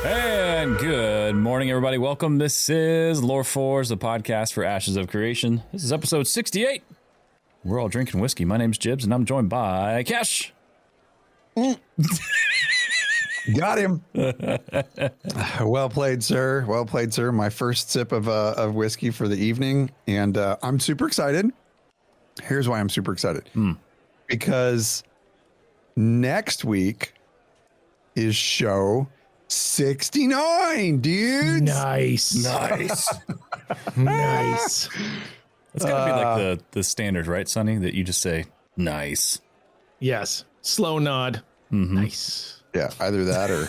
And good morning, everybody. Welcome. This is LoreForged, the podcast for Ashes of Creation. This is episode 68. We're all drinking whiskey. My name's Jibs, and I'm joined by Cash. Got him. Well played, sir. Well played, sir. My first sip of whiskey for the evening, and I'm super excited. Here's why I'm super excited. Because next week is show 69, dude. Nice. Nice. Nice. That's got to be like the standard, right, Sonny? That you just say, nice. Yes. Slow nod. Nice. Yeah, either that or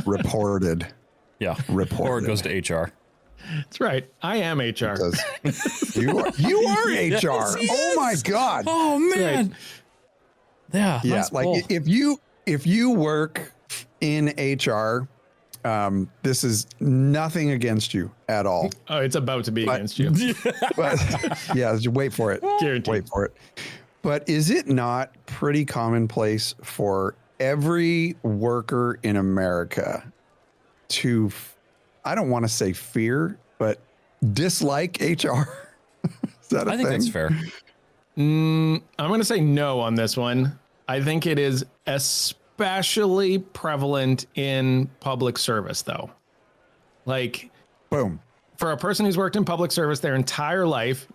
reported. Yeah. Reported. Or it goes to HR. That's right. I am HR. You are HR. Yes, oh my God. Oh, man. Right. Yeah. Yeah, nice like pull. if you work in HR, this is nothing against you at all. Oh, it's about to be against you. But yeah, just wait for it. Guaranteed. Wait for it. But is it not pretty commonplace for every worker in America to, I don't want to say fear, but dislike HR? Is that a I think thing? that's fair. I'm going to say no on this one. I think it is especially prevalent in public service, though. Like, Boom. for a person who's worked in public service their entire life,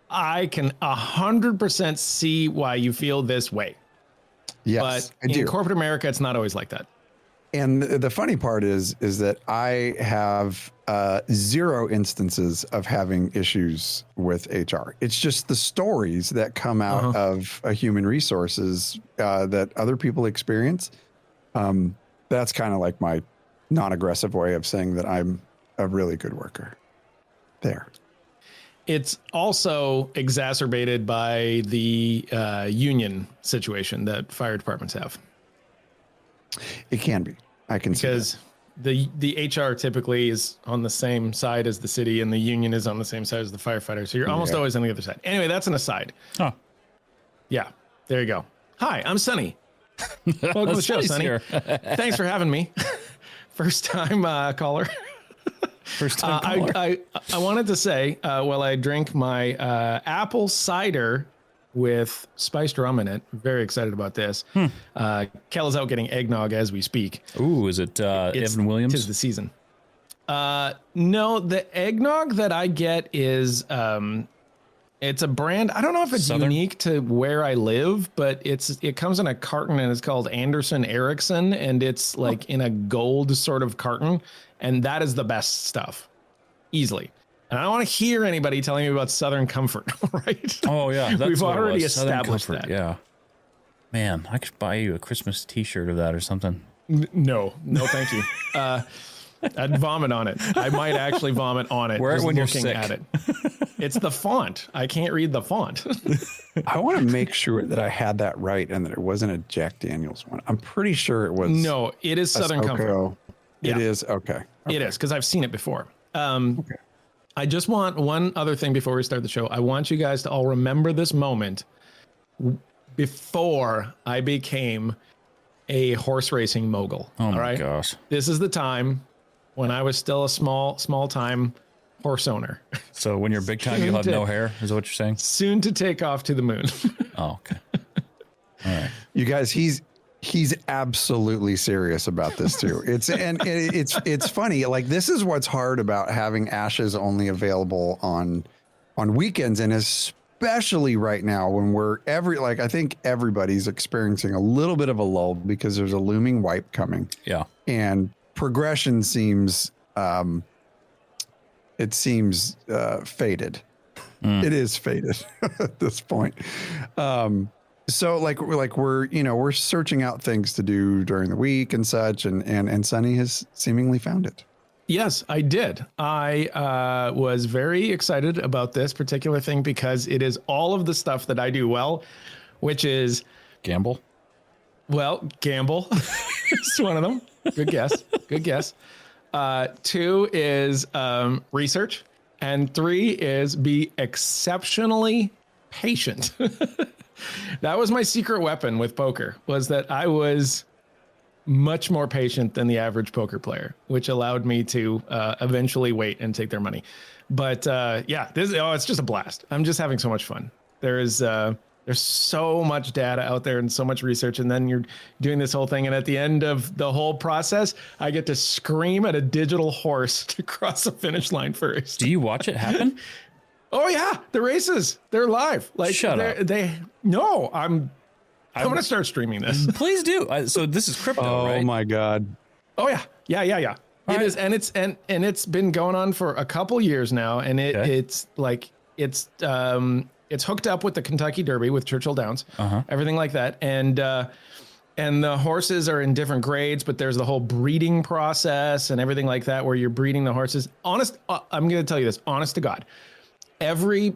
I can 100% see why you feel this way. Yes, But I do. in corporate America, it's not always like that. And the funny part is that I have zero instances of having issues with HR. It's just the stories that come out of human resources that other people experience. That's kind of like my non-aggressive way of saying that I'm a really good worker. There. It's also exacerbated by the union situation that fire departments have. It can be. I can see Because the HR typically is on the same side as the city and the union is on the same side as the firefighter. So you're almost always on the other side. Anyway, that's an aside. Oh. Yeah, there you go. Hi, I'm Sonny. Welcome to the show, Sonny's Sonny. here. Thanks for having me. First time caller. First time caller. I wanted to say, while I drink my apple cider with spiced rum in it, very excited about this. Kel is out getting eggnog as we speak. Ooh, is it Evan Williams? Tis the season. No, the eggnog that I get is it's a brand. I don't know if it's Southern? unique to where I live, but it comes in a carton and it's called Anderson Erickson, and it's like in a gold sort of carton, and that is the best stuff, easily. And I don't want to hear anybody telling me about Southern Comfort, right? Oh, yeah. That's We've what it already was. Southern established Comfort, that. Yeah. Man, I could buy you a Christmas t-shirt of that or something. No, thank you. I'd vomit on it. I might actually vomit on it. Wear it just when you're looking sick. at it. It's the font. I can't read the font. I want to make sure that I had that right and that it wasn't a Jack Daniels one. I'm pretty sure it was. No, it is a Southern Comfort. Soko. Yeah. It is. Okay. It is, because I've seen it before. Okay. I just want one other thing before we start the show. I want you guys to all remember this moment before I became a horse racing mogul. Oh, all my right? gosh. This is the time when I was still a small time horse owner. So when you're big time, you'll have no hair? Is that what you're saying? Soon to take off to the moon. Oh, okay. All right. You guys, he's absolutely serious about this too. It's funny. Like, this is what's hard about having Ashes only available on weekends, and especially right now when I think everybody's experiencing a little bit of a lull because there's a looming wipe coming. Yeah. And progression seems faded. It is faded at this point. So we're searching out things to do during the week and such, and Sonny has seemingly found it. Yes, I did. I was very excited about this particular thing because it is all of the stuff that I do well, which is Gamble? gamble. It's one of them. Good guess. Good guess. 2 is research, and 3 is be exceptionally patient. That was my secret weapon with poker, was that I was much more patient than the average poker player, which allowed me to eventually wait and take their money. But yeah, it's just a blast. I'm just having so much fun. There's so much data out there and so much research, and then you're doing this whole thing, and at the end of the whole process, I get to scream at a digital horse to cross the finish line first. Do you watch it happen? Oh yeah, the races, they're live. Like, shut up. I'm going to start streaming this. Please do. So this is crypto, right? Oh my God. Oh yeah. It is, and it's been going on for a couple years now, and it's hooked up with the Kentucky Derby with Churchill Downs, everything like that, and the horses are in different grades, but there's the whole breeding process and everything like that, where you're breeding the horses. I'm going to tell you this, honest to God, every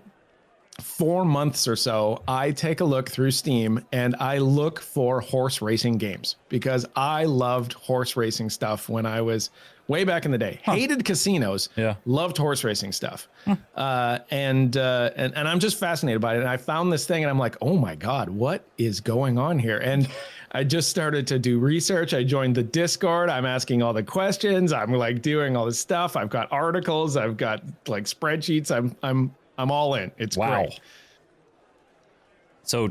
4 months or so, I take a look through Steam and I look for horse racing games, because I loved horse racing stuff when I was way back in the day. Hated casinos. Yeah. Loved horse racing stuff. And I'm just fascinated by it. And I found this thing and I'm like, oh my God, what is going on here? And I just started to do research. I joined the Discord. I'm asking all the questions. I'm like doing all this stuff. I've got articles. I've got like spreadsheets. I'm all in. It's great. So,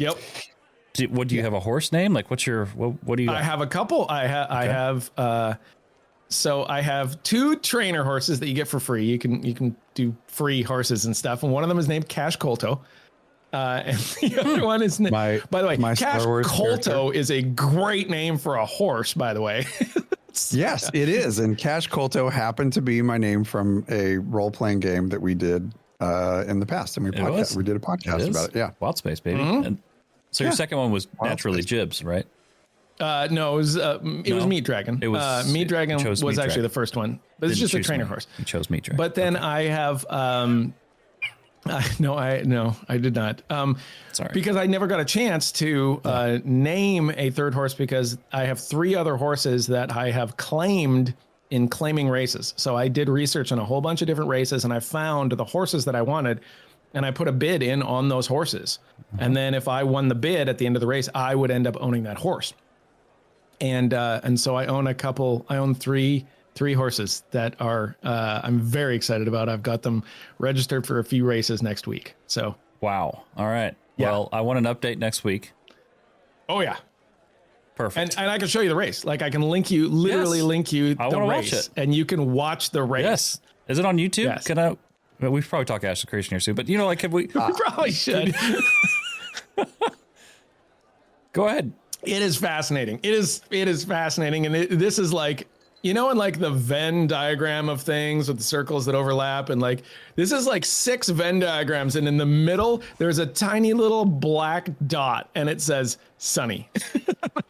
what do you have, a horse name? Like, what do you? I have a couple. I have. So I have 2 trainer horses that you get for free. You can do free horses and stuff. And one of them is named Cash Colto. And the other one is by the way, Cash Colto is a great name for a horse, by the way. Yes, it is. And Cash Colto happened to be my name from a role-playing game that we did in the past. And we did a podcast about it. Yeah. Wild Space, baby. And so your second one was naturally Jibs, right? No, it was Meat Dragon. It was Meat Dragon was actually the first one, but it's just a trainer horse. You chose Meat Dragon. But then I have I did not. Sorry, because I never got a chance to name a third horse, because I have 3 other horses that I have claimed in claiming races. So I did research on a whole bunch of different races, and I found the horses that I wanted, and I put a bid in on those horses. And then if I won the bid at the end of the race, I would end up owning that horse. And so I own 3 horses that are I'm very excited about. I've got them registered for a few races next week. So wow. All right. Yeah. Well, I want an update next week. Oh yeah. Perfect. And I can show you the race. Like, I can link you the race, and you can watch the race. Yes. Is it on YouTube? Yes. Can I? Well, we should probably talk AshesOfCreation here soon, but like, have we? We probably should. Go ahead. It is fascinating. It is fascinating. And this is like, in like the Venn diagram of things with the circles that overlap. And like, this is like 6 Venn diagrams. And in the middle, there's a tiny little black dot, and it says Sunny.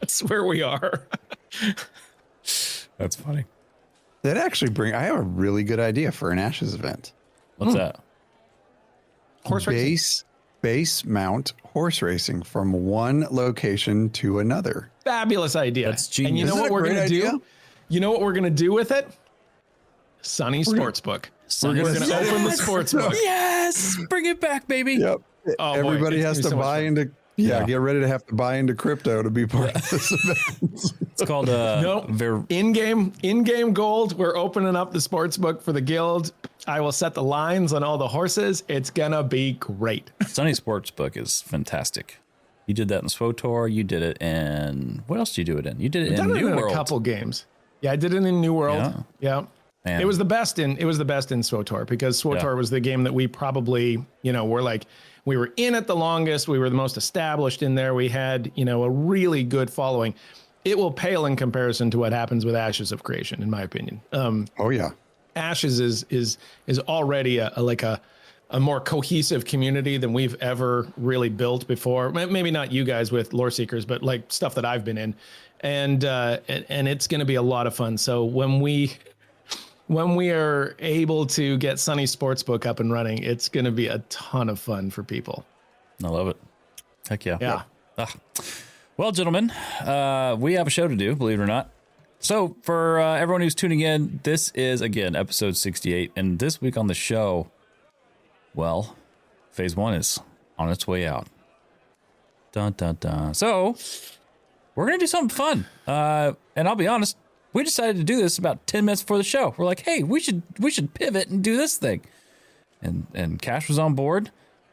That's where we are. That's funny. That actually I have a really good idea for an Ashes event. What's that? Horse racing. Base mount horse racing from one location to another. Fabulous idea. That's genius. And you know what we're going to do? You know what we're going to do with it? Sunny Sportsbook. We're going to open the Sportsbook. Yes. Bring it back, baby. Yep. Oh, everybody has to buy into. Yeah, get ready to have to buy into crypto to be part of this event. It's called in-game gold. We're opening up the sportsbook for the guild. I will set the lines on all the horses. It's gonna be great. Sunny Sportsbook is fantastic. You did that in SWTOR. You did it in what else did you do it in? You did it in New World. A couple games. Yeah, I did it in New World. Yeah. Man. It was the best in SWTOR, because SWTOR was the game that we probably, we were in it the longest. We were the most established in there. We had, a really good following. It will pale in comparison to what happens with AshesOfCreation, in my opinion. Oh yeah. Ashes is already a more cohesive community than we've ever really built before. Maybe not you guys with Lore Seekers, but like stuff that I've been in, and it's going to be a lot of fun. So when we are able to get Sunny Sportsbook up and running, it's going to be a ton of fun for people. I love it. Heck yeah. Yeah. Well, gentlemen, we have a show to do, believe it or not. So for everyone who's tuning in, this is, again, episode 68. And this week on the show, well, phase 1 is on its way out. Dun, dun, dun. So we're going to do something fun. And I'll be honest, we decided to do this about 10 minutes before the show. We're like, hey, we should pivot and do this thing. And Cash was on board,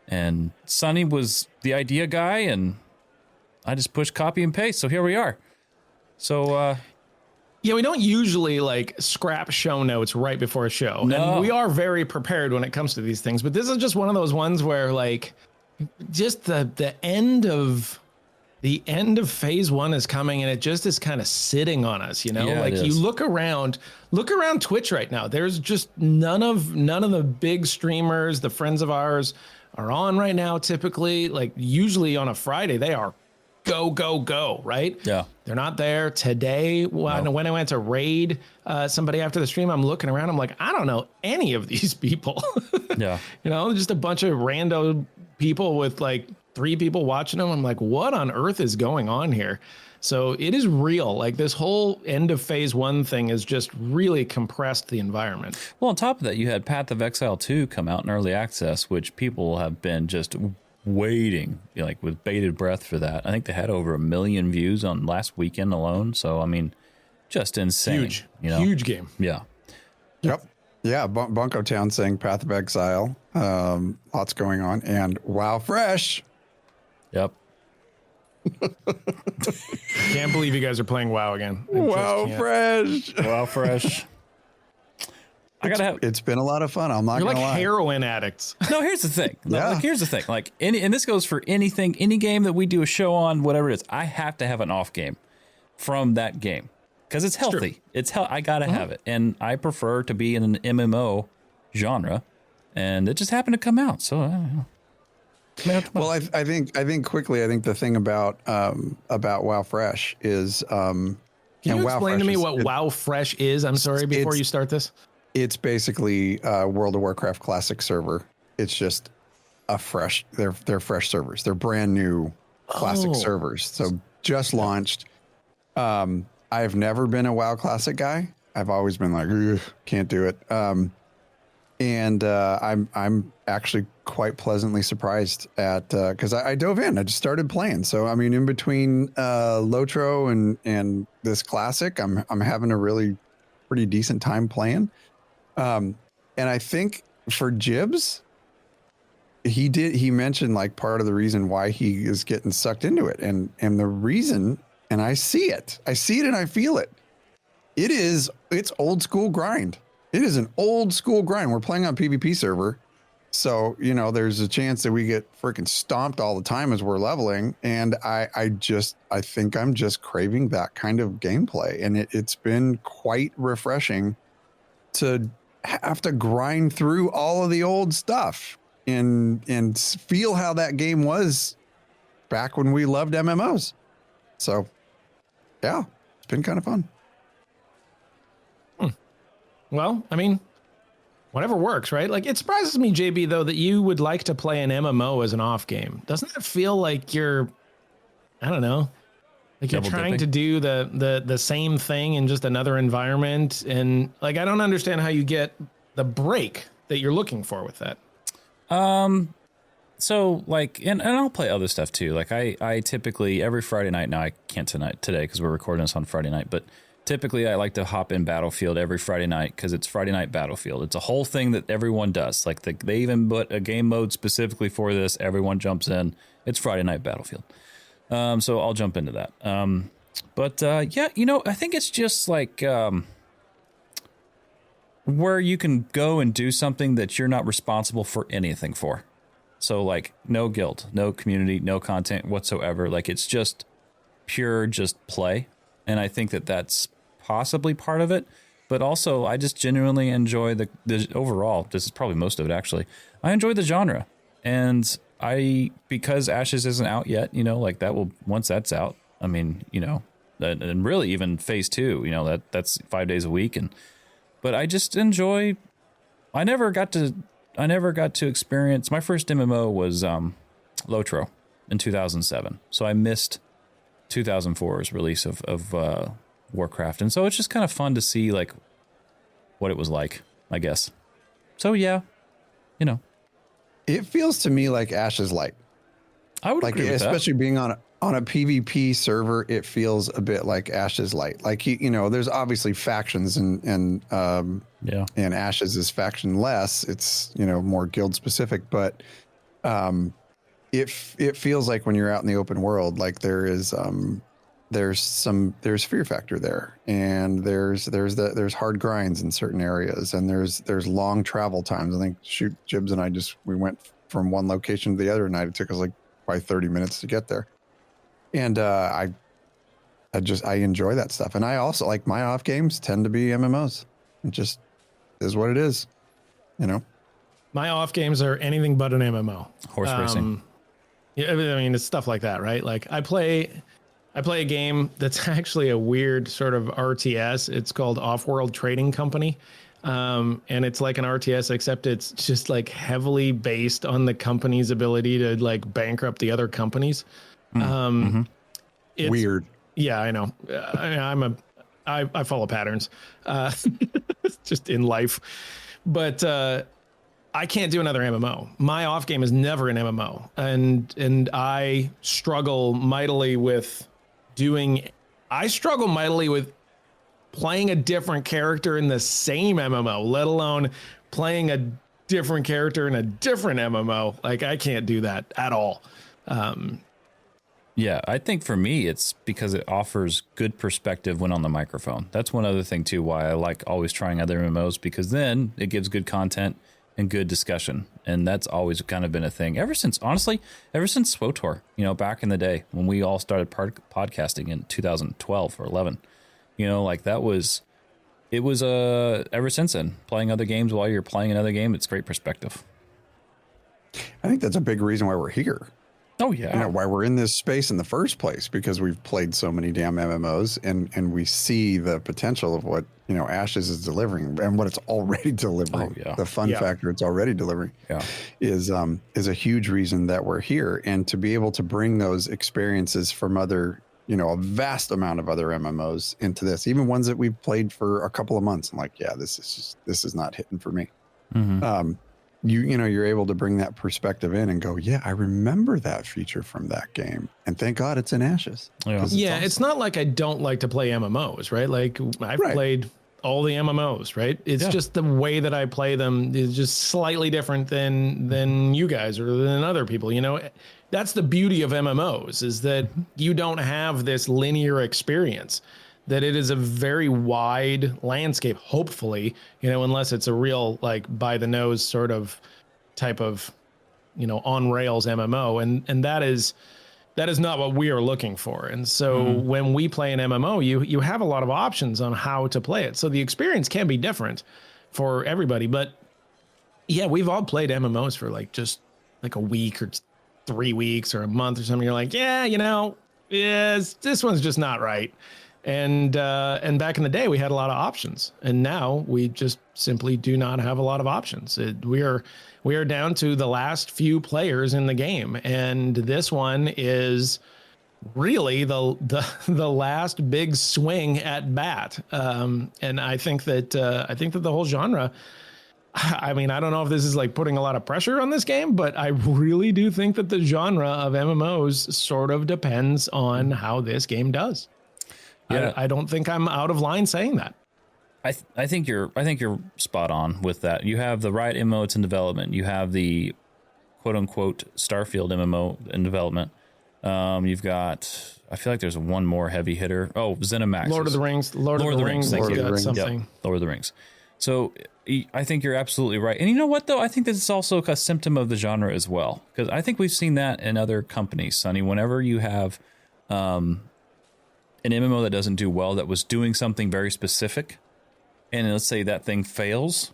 and Sonny was the idea guy, and I just pushed copy and paste. So here we are. So, yeah, we don't usually like scrap show notes right before a show. No. And we are very prepared when it comes to these things. But this is just one of those ones where like just the end of phase one is coming, and it just is kind of sitting on us, you know? Yeah, like you look around Twitch right now. There's just none of the big streamers, the friends of ours are on right now typically. Like usually on a Friday, they are go, right? Yeah. They're not there today. When I went to raid somebody after the stream, I'm looking around. I'm like, I don't know any of these people. Yeah. You know, just a bunch of rando people with like 3 people watching them. I'm like, what on earth is going on here? So it is real. Like this whole end of phase one thing has just really compressed the environment. Well, on top of that, you had Path of Exile 2 come out in early access, which people have been just waiting, like with bated breath for that. I think they had over 1 million views on last weekend alone. So, I mean, just insane. Huge, you know? huge game. Yeah. Yep. Yeah. Bunko Town saying Path of Exile. Lots going on. And Wow Fresh. Yep. Can't believe you guys are playing WoW again. Wow Fresh. Wow, fresh. I gotta have. It's been a lot of fun. I'm not You're gonna like lie. heroin addicts. No, here's the thing. Yeah. Like, here's the thing. Like, and this goes for anything, any game that we do a show on, whatever it is. I have to have an off game from that game because it's healthy. I gotta have it, and I prefer to be in an MMO genre, and it just happened to come out. So I don't know. Well, I think quickly. I think the thing about Wow Fresh is Can you Wow explain to Fresh me what WoW Fresh is? I'm sorry, before you start this. It's basically a World of Warcraft classic server. It's just a fresh. They're fresh servers. They're brand new classic servers. So just launched. I've never been a WoW classic guy. I've always been like, ugh, can't do it. And I'm actually quite pleasantly surprised at because I dove in. I just started playing. So I mean, in between Lotro and this classic, I'm having a really pretty decent time playing. And I think for Jibs, he mentioned like part of the reason why he is getting sucked into it, and the reason, and I see it and I feel it. It's old school grind. It is an old school grind. We're playing on PvP server. So, you know, there's a chance that we get freaking stomped all the time as we're leveling. And I think I'm just craving that kind of gameplay. And it's been quite refreshing to have to grind through all of the old stuff and feel how that game was back when we loved MMOs. So, yeah, it's been kind of fun. Well, I mean, whatever works, right? Like, it surprises me, JB, though, that you would like to play an MMO as an off game. Doesn't that feel like you're, I don't know, like you're trying to do the same thing in just another environment? And like, I don't understand how you get the break that you're looking for with that. So like, and I'll play other stuff too. Like I typically every Friday night, now I can't today because we're recording this on Friday night, but typically I like to hop in Battlefield every Friday night because it's Friday Night Battlefield. It's a whole thing that everyone does. Like they even put a game mode specifically for this. Everyone jumps in. It's Friday Night Battlefield. So I'll jump into that. Yeah, you know, I think it's just like where you can go and do something that you're not responsible for anything for. So like no guild, no community, no content whatsoever. Like it's just pure just play. And I think that that's possibly part of it, but also I just genuinely enjoy the overall, this is probably most of it actually. I enjoy the genre, and because Ashes isn't out yet, you know, like that will, once that's out, I mean, you know, and really even phase 2, you know, that's 5 days a week. But I just enjoy, I never got to experience, my first MMO was Lotro in 2007. So I missed 2004's release of Warcraft, and so it's just kind of fun to see like what it was like, I guess. So yeah, you know, it feels to me like Ashes Light. I would like, agree with especially that. being on on a PvP server, it feels a bit like Ashes Light. Like, you know, there's obviously factions and Ashes is factionless. It's, you know, more guild specific, but it feels like when you're out in the open world, like there's fear factor there, and there's hard grinds in certain areas, and there's long travel times. I think Jibs and I we went from one location to the other night. It took us like probably 30 minutes to get there. And I enjoy that stuff. And I also like my off games tend to be MMOs. It just is what it is, you know. My off games are anything but an MMO. Horse racing. Yeah, I mean, it's stuff like that, right? Like I play a game that's actually a weird sort of RTS. It's called Off-World Trading Company. And it's like an RTS, except it's just like heavily based on the company's ability to like bankrupt the other companies. It's weird. Yeah, I know. I follow patterns, just in life, but I can't do another MMO. My off game is never an MMO, and I struggle mightily with playing a different character in the same MMO, let alone playing a different character in a different MMO. Like I can't do that at all. Yeah, I think for me, it's because it offers good perspective when on the microphone. That's one other thing, too, why I like always trying other MMOs, because then it gives good content and good discussion. And that's always kind of been a thing ever since SWOTOR, you know, back in the day when we all started podcasting in 2012 or 11, you know, like ever since then, playing other games while you're playing another game, it's great perspective. I think that's a big reason why we're here. Oh, yeah. You know, why we're in this space in the first place, because we've played so many damn MMOs and we see the potential of what, you know, Ashes is delivering and what it's already delivering. Oh, yeah. The fun factor it's already delivering is a huge reason that we're here. And to be able to bring those experiences from other, you know, a vast amount of other MMOs into this, even ones that we've played for a couple of months. I'm like, yeah, this is not hitting for me. Mm-hmm. You know, you're able to bring that perspective in and go, yeah, I remember that feature from that game. And thank God it's in Ashes. Yeah, awesome. It's not like I don't like to play MMOs, right? Like I've played all the MMOs, right? It's just the way that I play them is just slightly different than you guys or than other people. You know, that's the beauty of MMOs, is that you don't have this linear experience, that it is a very wide landscape, hopefully, you know, unless it's a real like by the nose sort of type of, you know, on rails MMO. And that is not what we are looking for. And so when we play an MMO, you have a lot of options on how to play it. So the experience can be different for everybody. But yeah, we've all played MMOs for like just like a week or 3 weeks or a month or something. You're like, yeah, you know, this one's just not right. And back in the day, we had a lot of options, and now we just simply do not have a lot of options. We are down to the last few players in the game, and this one is really the last big swing at bat. And I think that the whole genre. I mean, I don't know if this is like putting a lot of pressure on this game, but I really do think that the genre of MMOs sort of depends on how this game does. Yeah. I don't think I'm out of line saying that. I think you're spot on with that. You have the right MMO, it's in development. You have the quote unquote Starfield MMO in development. You've got, I feel like there's one more heavy hitter. Oh, ZeniMax. Lord of the Rings. Lord of the Rings. Thank you. Something. Yep. Lord of the Rings. So I think you're absolutely right. And you know what, though? I think this is also a symptom of the genre as well, because I think we've seen that in other companies, Sonny. Whenever you have an MMO that doesn't do well, that was doing something very specific, and let's say that thing fails,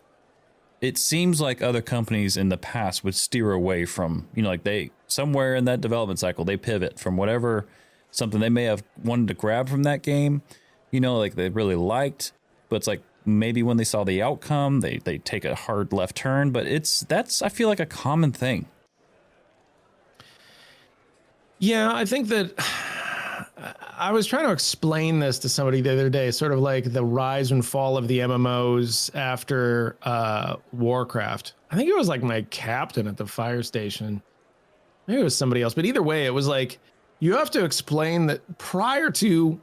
it seems like other companies in the past would steer away from, you know, like they, somewhere in that development cycle, they pivot from whatever, something they may have wanted to grab from that game, you know, like they really liked, but it's like maybe when they saw the outcome, they take a hard left turn, but that's, I feel like, a common thing. Yeah, I think that I was trying to explain this to somebody the other day, sort of like the rise and fall of the MMOs after Warcraft. I think it was like my captain at the fire station. Maybe it was somebody else, but either way, it was like you have to explain that prior to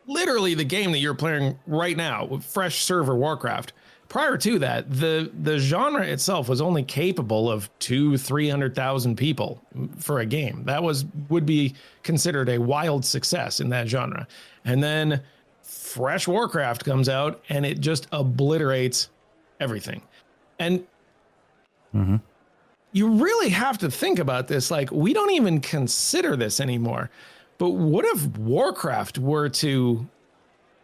literally the game that you're playing right now with fresh server Warcraft, prior to that, the genre itself was only capable of 200,000-300,000 people for a game. That would be considered a wild success in that genre. And then fresh Warcraft comes out and it just obliterates everything. And you really have to think about this. Like, we don't even consider this anymore. But what if Warcraft were to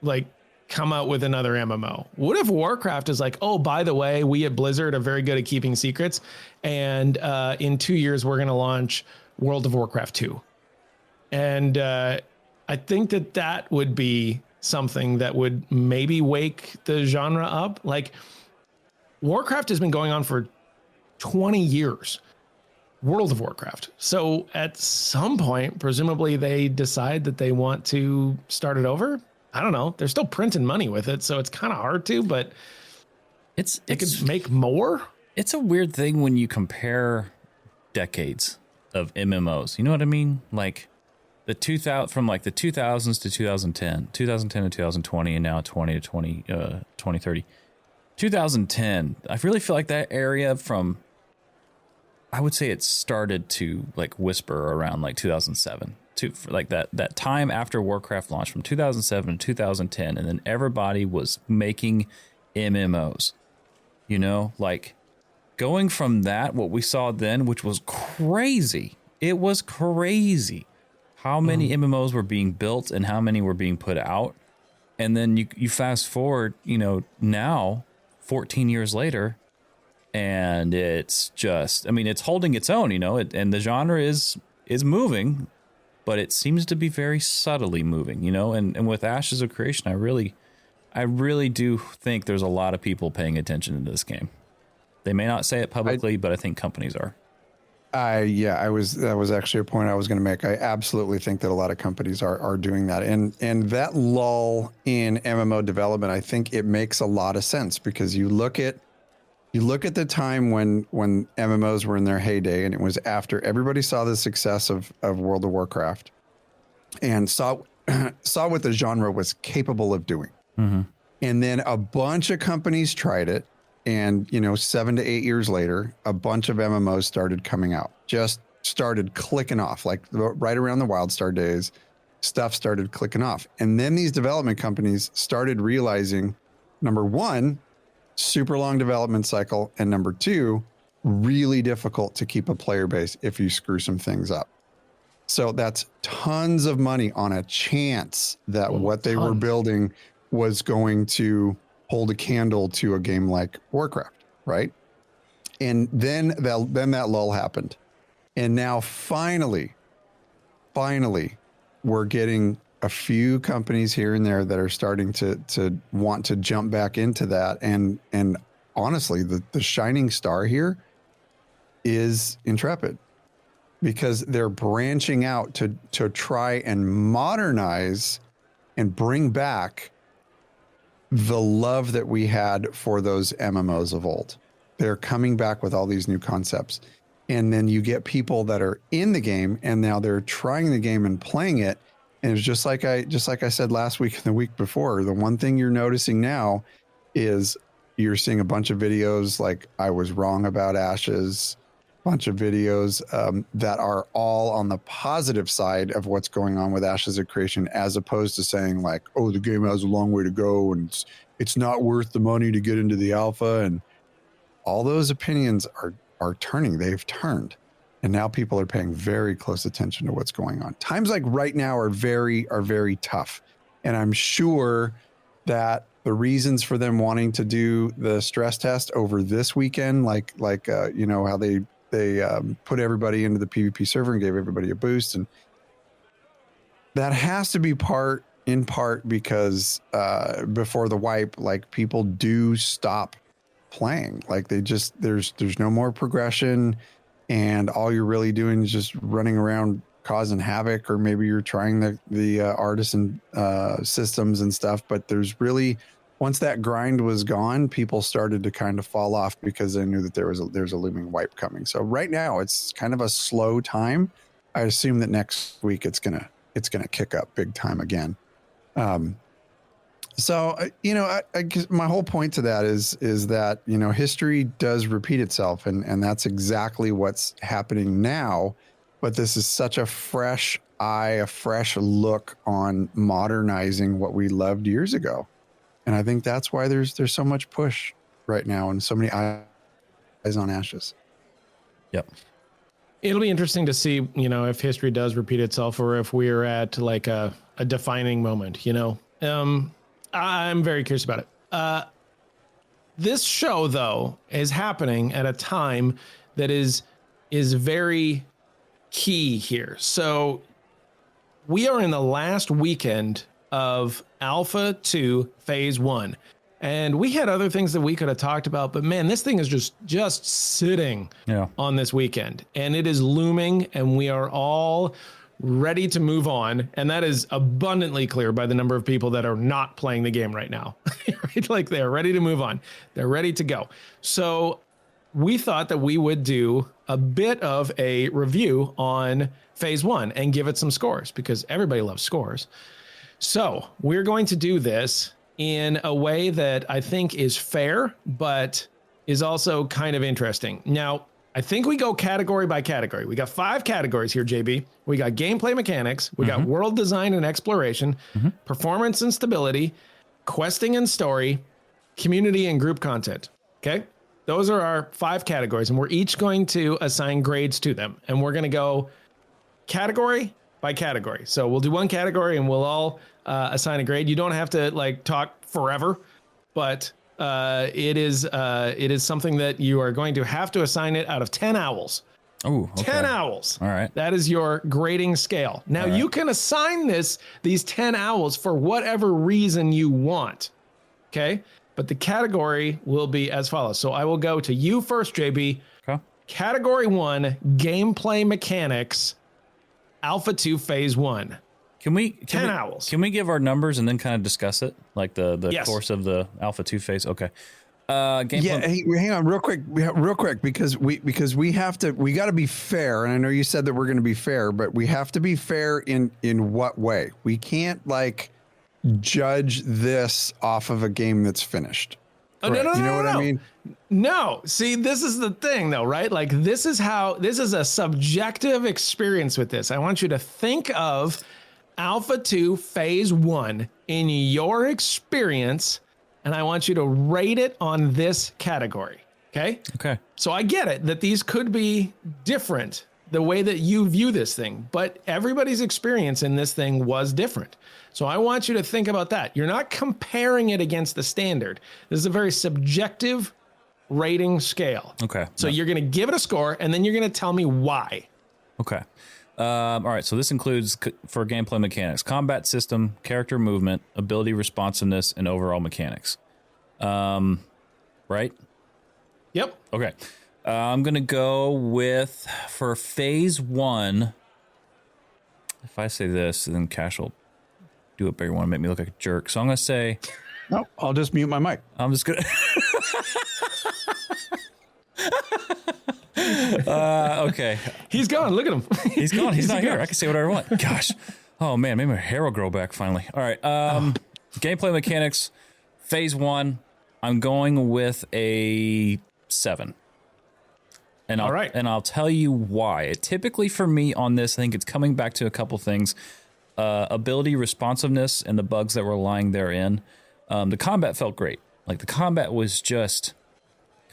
like come out with another MMO? What if Warcraft is like, oh, by the way, we at Blizzard are very good at keeping secrets, and in 2 years we're going to launch World of Warcraft 2. And I think that would be something that would maybe wake the genre up. Like, Warcraft has been going on for 20 years. World of Warcraft. So at some point, presumably they decide that they want to start it over. I don't know. They're still printing money with it, so it's kind of hard to, but they could make more. It's a weird thing when you compare decades of MMOs. You know what I mean? Like the 2000 from like the 2000s to 2010, 2010 to 2020, and now 2030. 2010, I really feel like that area from, I would say it started to like whisper around like 2007 to like that time after Warcraft launched from 2007 to 2010. And then everybody was making MMOs, you know, like going from that, what we saw then, which was crazy. It was crazy how many MMOs were being built and how many were being put out. And then you fast forward, you know, now 14 years later, and it's just, I mean, it's holding its own, you know, and the genre is moving, but it seems to be very subtly moving, you know, and with Ashes of Creation, I really do think there's a lot of people paying attention to this game. They may not say it publicly, but I think companies are. That was actually a point I was going to make. I absolutely think that a lot of companies are doing that. And that lull in MMO development, I think it makes a lot of sense, because you look at the time when MMOs were in their heyday, and it was after everybody saw the success of World of Warcraft and saw what the genre was capable of doing. Mm-hmm. And then a bunch of companies tried it. And, you know, 7 to 8 years later, a bunch of MMOs started coming out, just started clicking off, like right around the WildStar days, stuff started clicking off. And then these development companies started realizing, number one, super long development cycle, and number two, really difficult to keep a player base if you screw some things up. So that's tons of money on a chance that what they were building was going to hold a candle to a game like Warcraft, right? And then that lull happened. And now finally, we're getting a few companies here and there that are starting to want to jump back into that. And honestly, the shining star here is Intrepid, because they're branching out to try and modernize and bring back the love that we had for those MMOs of old. They're coming back with all these new concepts. And then you get people that are in the game and now they're trying the game and playing it. And it's just like I said last week and the week before, the one thing you're noticing now is you're seeing a bunch of videos like I was wrong about Ashes, bunch of videos that are all on the positive side of what's going on with Ashes of Creation, as opposed to saying like, oh, the game has a long way to go and it's not worth the money to get into the alpha. And all those opinions are turning. They've turned. And now people are paying very close attention to what's going on. Times like right now are very tough. And I'm sure that the reasons for them wanting to do the stress test over this weekend, like you know, how they put everybody into the PvP server and gave everybody a boost. And that has to be in part because before the wipe, like people do stop playing. Like they just, there's no more progression, and all you're really doing is just running around causing havoc, or maybe you're trying the artisan systems and stuff. But there's really, once that grind was gone, people started to kind of fall off because they knew that there's a looming wipe coming. So right now it's kind of a slow time, I assume that next week it's gonna kick up big time again. So I guess my whole point to that is that history does repeat itself, and that's exactly what's happening now. But this is such a fresh eye, a fresh look on modernizing what we loved years ago, and I think that's why there's so much push right now and so many eyes on Ashes. Yep. It'll be interesting to see, if history does repeat itself or if we're at like a defining moment, I'm very curious about it. This show, though, is happening at a time that is very key here. So we are in the last weekend of Alpha 2 Phase 1. And we had other things that we could have talked about, but man, this thing is just sitting on this weekend, and it is looming, and we are all ready to move on. And that is abundantly clear by the number of people that are not playing the game right now. Right? Like they're ready to move on. They're ready to go. So we thought that we would do a bit of a review on Phase 1 and give it some scores because everybody loves scores. So we're going to do this in a way that I think is fair, but is also kind of interesting. Now, I think we go category by category. We got 5 categories here, JB. We got gameplay mechanics. We got world design and exploration, performance and stability, questing and story, community and group content. Okay? Those are our 5 categories, and we're each going to assign grades to them. And we're going to go category by category. So we'll do one category and we'll all assign a grade. You don't have to talk forever, but it is something that you are going to have to assign it out of 10 owls. Oh, okay. 10 owls. All right. That is your grading scale. Now you can assign these 10 owls for whatever reason you want. Okay. But the category will be as follows. So I will go to you first, JB. Okay. Category 1, gameplay mechanics, Alpha 2 Phase 1. Can we 10 owls. Can we give our numbers and then kind of discuss it, like the Yes. course of the Alpha 2 phase? Okay. Gameplay. Yeah, hey, hang on real quick, because we got to be fair. And I know you said that we're going to be fair, but we have to be fair in what way? We can't judge this off of a game that's finished. Oh, no, you know what I mean? No. See, this is the thing though, right? Like this is a subjective experience with this. I want you to think of Alpha 2 Phase 1 in your experience, and I want you to rate it on this category. Okay? Okay. So I get it that these could be different, the way that you view this thing, but everybody's experience in this thing was different. So I want you to think about that. You're not comparing it against the standard. This is a very subjective rating scale. Okay. So you're going to give it a score, and then you're going to tell me why. Okay. All right. So this includes for gameplay mechanics, combat system, character movement, ability responsiveness, and overall mechanics. Right? Yep. Okay. I'm going to go with, for Phase 1, if I say this, then Cash will do it better. You want to make me look like a jerk. So I'm going to say... No, I'll just mute my mic. I'm just going to... okay. He's gone. Look at him. He's gone. He's not here. I can say whatever I want. Gosh. Oh, man. Maybe my hair will grow back finally. All right. Gameplay mechanics, Phase 1. I'm going with a 7. And all right. And I'll tell you why. Typically for me on this, I think it's coming back to a couple things. Ability responsiveness and the bugs that were lying therein. The combat felt great. Like the combat was just,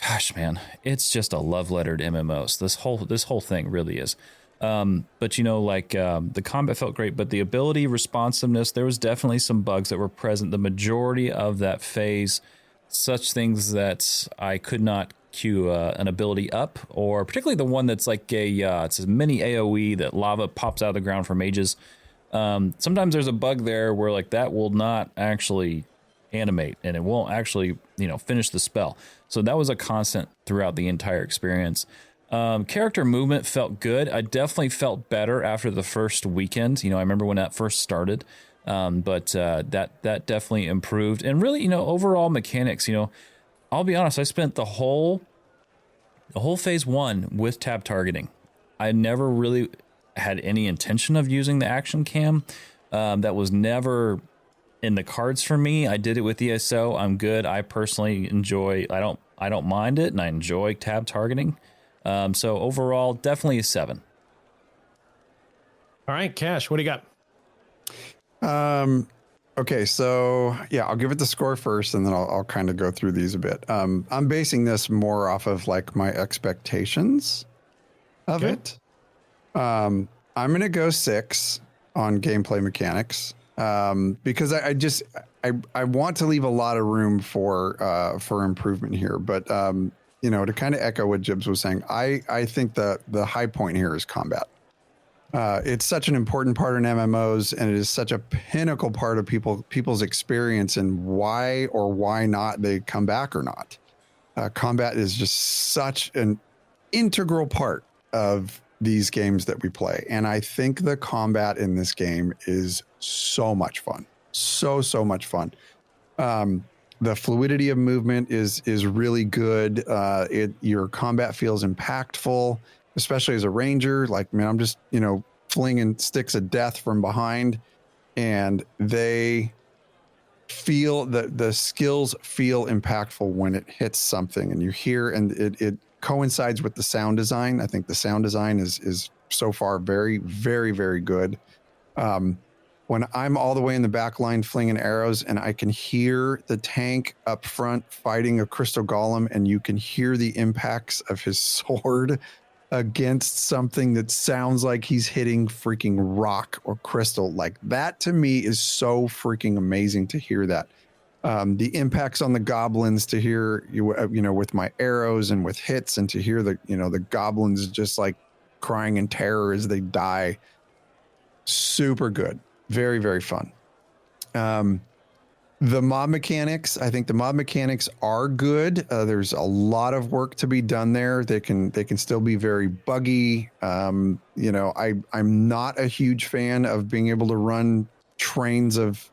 gosh, man, it's just a love letter to MMOs. This whole thing really is. But the combat felt great, but the ability responsiveness, there was definitely some bugs that were present. The majority of that phase, such things that I could not queue an ability up, or particularly the one that's like it's a mini AoE that lava pops out of the ground for mages. Sometimes there's a bug there where like that will not actually animate and it won't actually, finish the spell. So that was a constant throughout the entire experience. Character movement felt good. I definitely felt better after the first weekend. I remember when that first started. But that definitely improved. And really, overall mechanics, I'll be honest, I spent the whole Phase 1 with tab targeting. I never really had any intention of using the action cam. That was never in the cards for me. I did it with ESO. I'm good. I personally enjoy. I don't mind it, and I enjoy tab targeting. So overall, definitely a 7. All right, Cash, what do you got? Okay, so yeah, I'll give it the score first, and then I'll kind of go through these a bit. I'm basing this more off of like my expectations of it. I'm gonna go 6 on gameplay mechanics, because I want to leave a lot of room for improvement here. But to kind of echo what Jibs was saying, I think the high point here is combat. It's such an important part in MMOs, and it is such a pinnacle part of people's experience and why or why not they come back or not. Combat is just such an integral part of these games that we play. And I think the combat in this game is so much fun. So much fun. The fluidity of movement is really good. Your combat feels impactful, especially as a ranger. Like, man, I'm just, flinging sticks of death from behind, and they feel the skills feel impactful when it hits something, and you hear, and it coincides with the sound design. I think the sound design is so far very, very, very good. When I'm all the way in the back line flinging arrows, and I can hear the tank up front fighting a crystal golem, and you can hear the impacts of his sword against something that sounds like he's hitting freaking rock or crystal, like that to me is so freaking amazing to hear that. The impacts on the goblins, to hear with my arrows and with hits, and to hear the goblins just like crying in terror as they die. Super good. Very, very fun. The mob mechanics, I think the mob mechanics are good. There's a lot of work to be done there. They can still be very buggy. I'm not a huge fan of being able to run trains of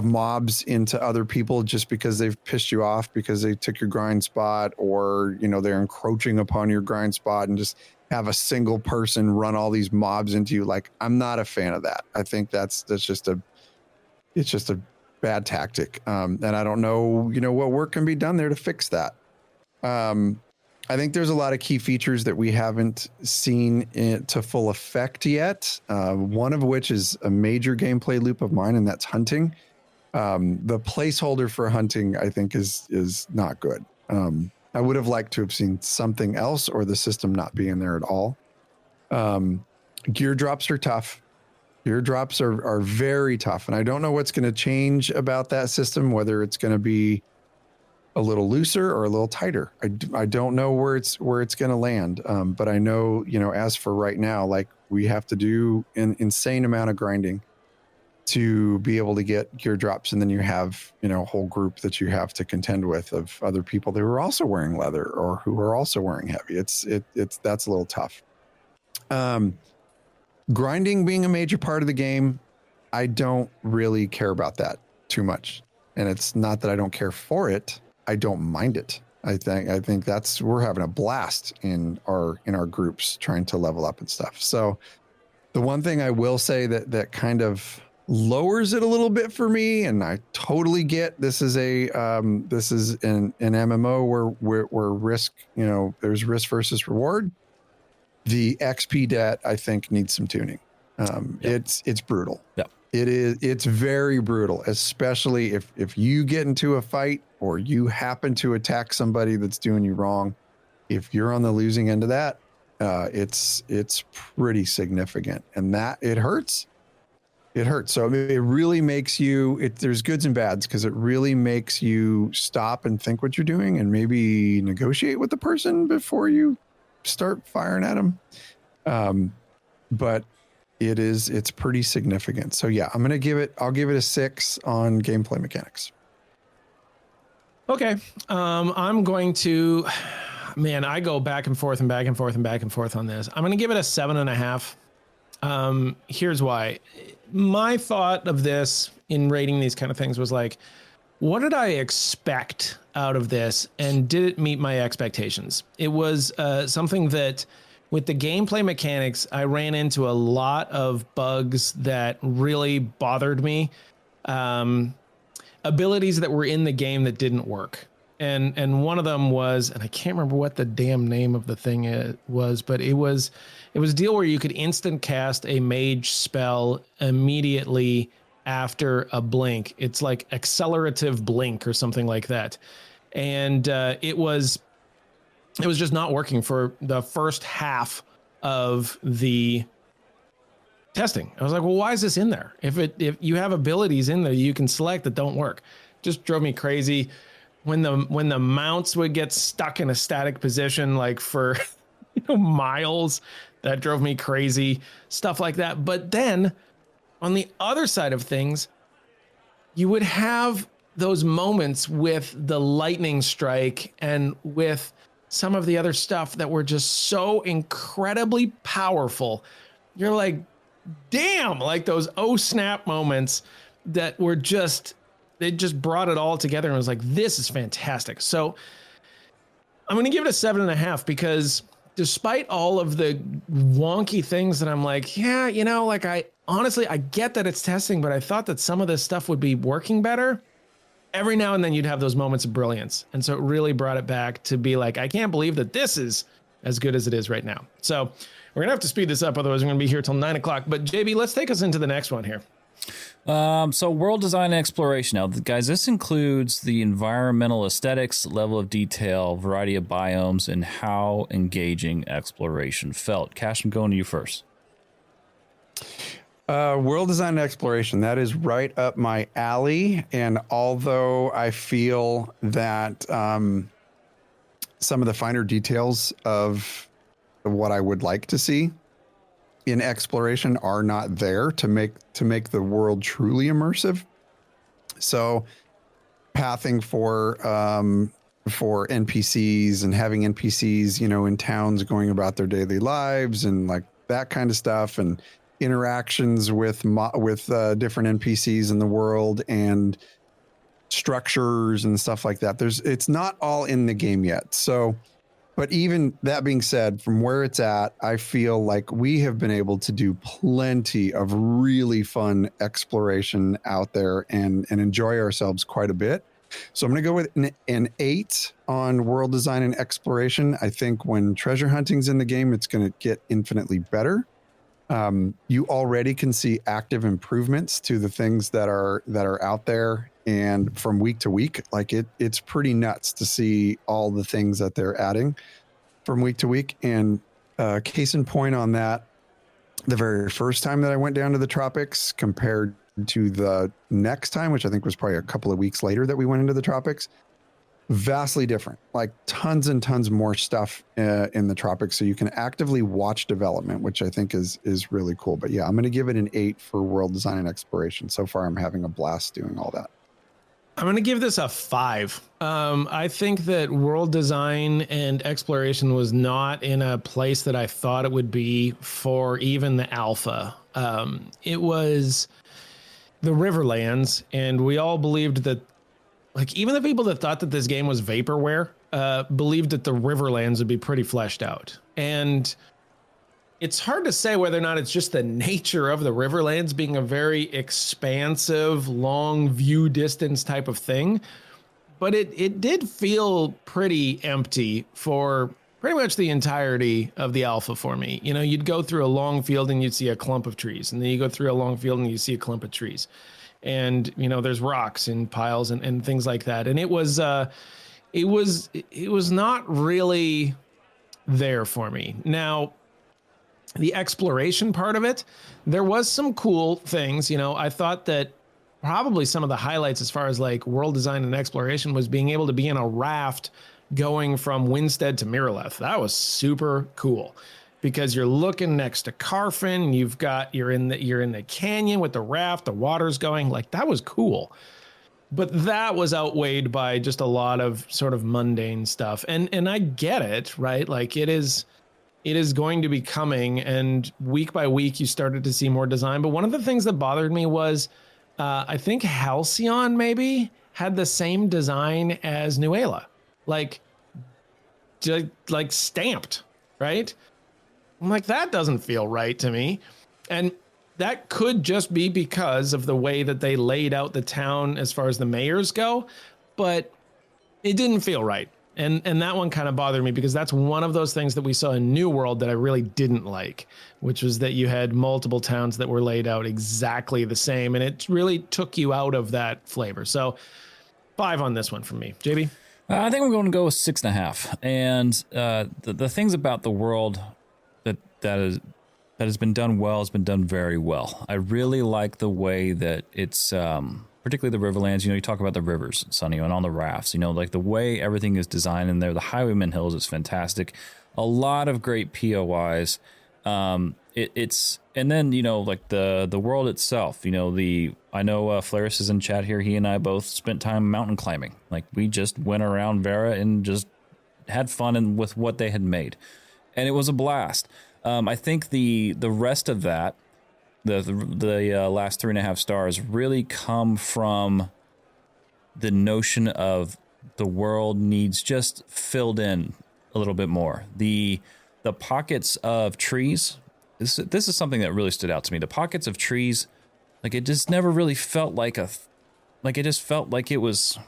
mobs into other people just because they've pissed you off because they took your grind spot, or they're encroaching upon your grind spot, and just have a single person run all these mobs into you. Like, I'm not a fan of that. I think that's just a bad tactic. And I don't know, what work can be done there to fix that. I think there's a lot of key features that we haven't seen to full effect yet. One of which is a major gameplay loop of mine, and that's hunting. The placeholder for hunting, I think, is not good. I would have liked to have seen something else, or the system not be in there at all. Gear drops are tough. Gear drops are very tough, and I don't know what's going to change about that system, whether it's going to be a little looser or a little tighter. I don't know where it's going to land. But I know, as for right now, like, we have to do an insane amount of grinding to be able to get gear drops, and then you have, a whole group that you have to contend with of other people that are also wearing leather or who are also wearing heavy. That's a little tough. Grinding being a major part of the game, I don't really care about that too much. And it's not that I don't care for it. I don't mind it. I think we're having a blast in our groups trying to level up and stuff. So the one thing I will say that kind of lowers it a little bit for me, and I totally get, this is an MMO where risk, there's risk versus reward. The XP debt, I think, needs some tuning. It's brutal. Yeah, it's very brutal, especially if you get into a fight or you happen to attack somebody that's doing you wrong. If you're on the losing end of that, it's pretty significant, and that it hurts. It hurts. So it really makes you, there's goods and bads, because it really makes you stop and think what you're doing, and maybe negotiate with the person before you start firing at them. But it's pretty significant. So yeah, I'll give it a 6 on gameplay mechanics. Okay. I'm going to, I go back and forth and back and forth and back and forth on this. I'm going to give it a 7.5. Here's why. My thought of this in rating these kind of things was like, what did I expect out of this, and did it meet my expectations? It was something that with the gameplay mechanics, I ran into a lot of bugs that really bothered me. Abilities that were in the game that didn't work. And one of them was, and I can't remember what the damn name of the thing was, but it was a deal where you could instant cast a mage spell immediately after a blink. It's like accelerative blink or something like that. And it was just not working for the first half of the testing. I was like, well, why is this in there? If you have abilities in there you can select that don't work. Just drove me crazy. When the mounts would get stuck in a static position, like for miles, that drove me crazy. Stuff like that. But then on the other side of things, you would have those moments with the lightning strike and with some of the other stuff that were just so incredibly powerful. You're like, damn, like those oh snap moments that were just, they just brought it all together and was like, this is fantastic. So I'm going to give it a 7.5 because despite all of the wonky things that I'm like, yeah, like I get that it's testing, but I thought that some of this stuff would be working better. Every now and then you'd have those moments of brilliance. And so it really brought it back to be like, I can't believe that this is as good as it is right now. So we're going to have to speed this up. Otherwise we're going to be here till 9 o'clock. But JB, let's take us into the next one here. So world design and exploration. Now, guys, this includes the environmental aesthetics, level of detail, variety of biomes, and how engaging exploration felt. Cash, I'm going to you first. World design and exploration, that is right up my alley. And although I feel that some of the finer details of what I would like to see in exploration are not there to make the world truly immersive. So pathing for NPCs and having NPCs, in towns going about their daily lives and like that kind of stuff, and interactions with different NPCs in the world and structures and stuff like that. It's not all in the game yet. So, but even that being said, from where it's at, I feel like we have been able to do plenty of really fun exploration out there and enjoy ourselves quite a bit. So I'm going to go with an 8 on world design and exploration. I think when treasure hunting's in the game, it's going to get infinitely better. You already can see active improvements to the things that are out there, and from week to week, like it's pretty nuts to see all the things that they're adding from week to week. And case in point on that, the very first time that I went down to the tropics compared to the next time, which I think was probably a couple of weeks later that we went into the tropics, vastly different, like tons and tons more stuff in the tropics. So you can actively watch development, which I think is really cool. But yeah, I'm going to give it an 8 for world design and exploration. So far, I'm having a blast doing all that. I'm going to give this a 5. I think that world design and exploration was not in a place that I thought it would be for even the alpha. It was the Riverlands, and we all believed that, like, even the people that thought that this game was vaporware believed that the Riverlands would be pretty fleshed out. And it's hard to say whether or not it's just the nature of the Riverlands being a very expansive, long view distance type of thing. But it did feel pretty empty for pretty much the entirety of the alpha for me. You'd go through a long field and you'd see a clump of trees. And then you go through a long field and you see a clump of trees. And, there's rocks and piles and things like that. And it was not really there for me. Now, the exploration part of it, there was some cool things. I thought that probably some of the highlights as far as like world design and exploration was being able to be in a raft going from Winstead to Miraleth. That was super cool because you're looking next to Carfin. You're in the canyon with the raft, the water's going, like that was cool. But that was outweighed by just a lot of sort of mundane stuff. And I get it, right? Like it is going to be coming, and week by week you started to see more design. But one of the things that bothered me was I think Halcyon maybe had the same design as Nuela, like stamped, right? I'm like, that doesn't feel right to me. And that could just be because of the way that they laid out the town as far as the mayors go, but it didn't feel right. And that one kind of bothered me because that's one of those things that we saw in New World that I really didn't like, which was that you had multiple towns that were laid out exactly the same, and it really took you out of that flavor. So 5 on this one from me. JB? I think we're going to go with 6.5. And the things about the world that has been done well has been done very well. I really like the way that it's, particularly the Riverlands. You talk about the rivers, Sonny, and on the rafts. Like the way everything is designed in there. The Highwayman Hills is fantastic. A lot of great POIs. It's and then like the world itself. I know Flaris is in chat here. He and I both spent time mountain climbing. Like we just went around Vera and just had fun with what they had made, and it was a blast. I think the rest of that, the last 3.5 stars, really come from the notion of the world needs just filled in a little bit more. The pockets of trees. This is something that really stood out to me. The pockets of trees, like it just never really felt like it just felt like it was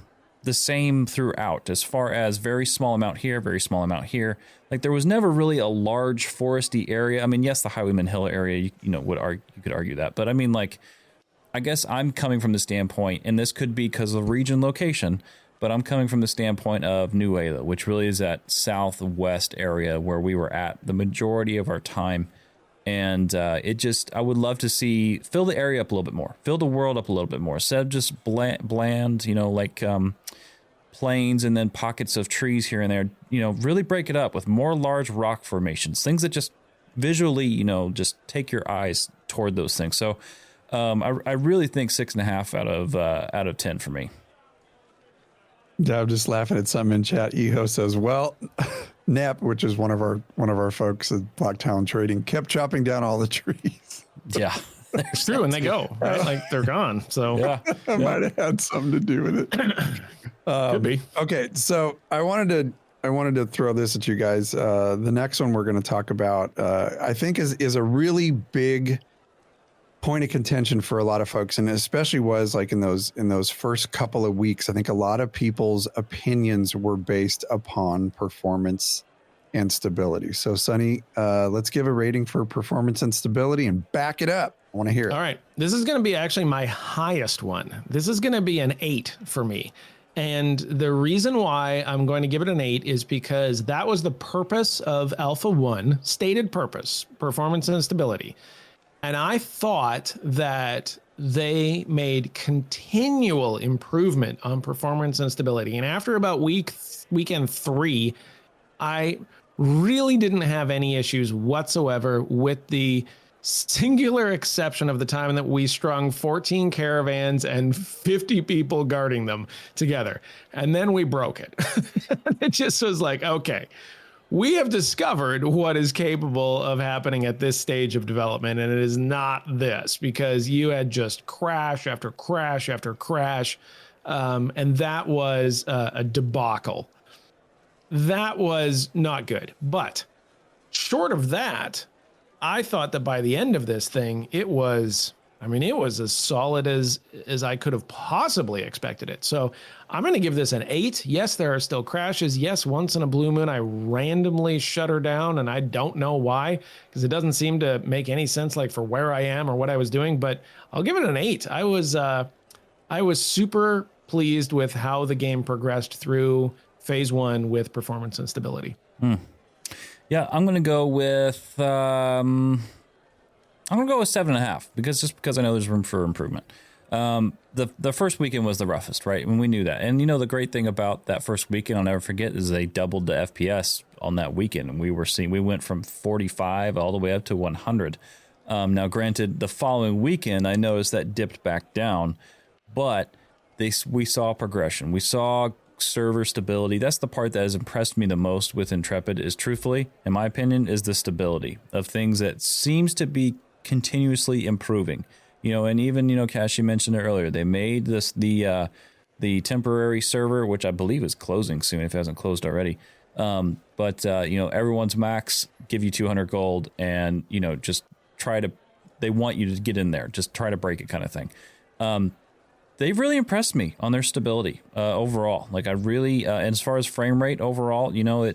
the same throughout, as far as very small amount here, very small amount here. Like there was never really a large foresty area. I mean, yes, the Highwayman Hill area, you could argue that, but I mean, like, I guess I'm coming from the standpoint, and this could be because of region location, but I'm coming from the standpoint of New Ayla, which really is that southwest area where we were at the majority of our time. And I would love to see, fill the area up a little bit more, fill the world up a little bit more, instead of just bland, like plains and then pockets of trees here and there, really break it up with more large rock formations, things that just visually, just take your eyes toward those things. So I really think 6.5 out of 10 for me. Yeah, I'm just laughing at something in chat. Eho says, well, Nap, which is one of our folks at Black Talon Trading, kept chopping down all the trees. Yeah, it's true, and they go, right? Like they're gone. So yeah, I might have had something to do with it. Could be. Okay, so I wanted to throw this at you guys. The next one we're going to talk about, I think, is a really big point of contention for a lot of folks, and especially was like in those first couple of weeks. I think a lot of people's opinions were based upon performance and stability. So Sonny, let's give a rating for performance and stability and back it up. I want to hear it. All right, this is going to be actually my highest one. This is going to be an 8 for me. And the reason why I'm going to give it an 8 is because that was the purpose of Alpha 1, stated purpose, performance and stability. And I thought that they made continual improvement on performance and stability. And after about weekend 3, I really didn't have any issues whatsoever, with the singular exception of the time that we strung 14 caravans and 50 people guarding them together. And then we broke it. It just was like, okay, we have discovered what is capable of happening at this stage of development, and it is not this, because you had just crash after crash after crash, and that was a debacle. That was not good. But short of that, I thought that by the end of this thing, it was as solid as I could have possibly expected it. So I'm going to give this an 8. Yes, there are still crashes. Yes, once in a blue moon, I randomly shut her down, and I don't know why, because it doesn't seem to make any sense, like for where I am or what I was doing. But I'll give it an 8. I was super pleased with how the game progressed through phase 1 with performance and stability. Yeah, I'm going to go with 7.5 because I know there's room for improvement. The first weekend was the roughest, right? And we knew that. And the great thing about that first weekend, I'll never forget, is they doubled the FPS on that weekend, and we went from 45 all the way up to 100. Now, granted, the following weekend, I noticed that dipped back down, but we saw progression. We saw server stability. That's the part that has impressed me the most with Intrepid, is truthfully, in my opinion, is the stability of things that seems to be continuously improving. And even, Cash, you mentioned it earlier, they made this the temporary server, which I believe is closing soon if it hasn't closed already. But everyone's max give you 200 gold and, you know, just they want you to get in there, just try to break it kind of thing. They've really impressed me on their stability overall. Like I really, and as far as frame rate overall, you know,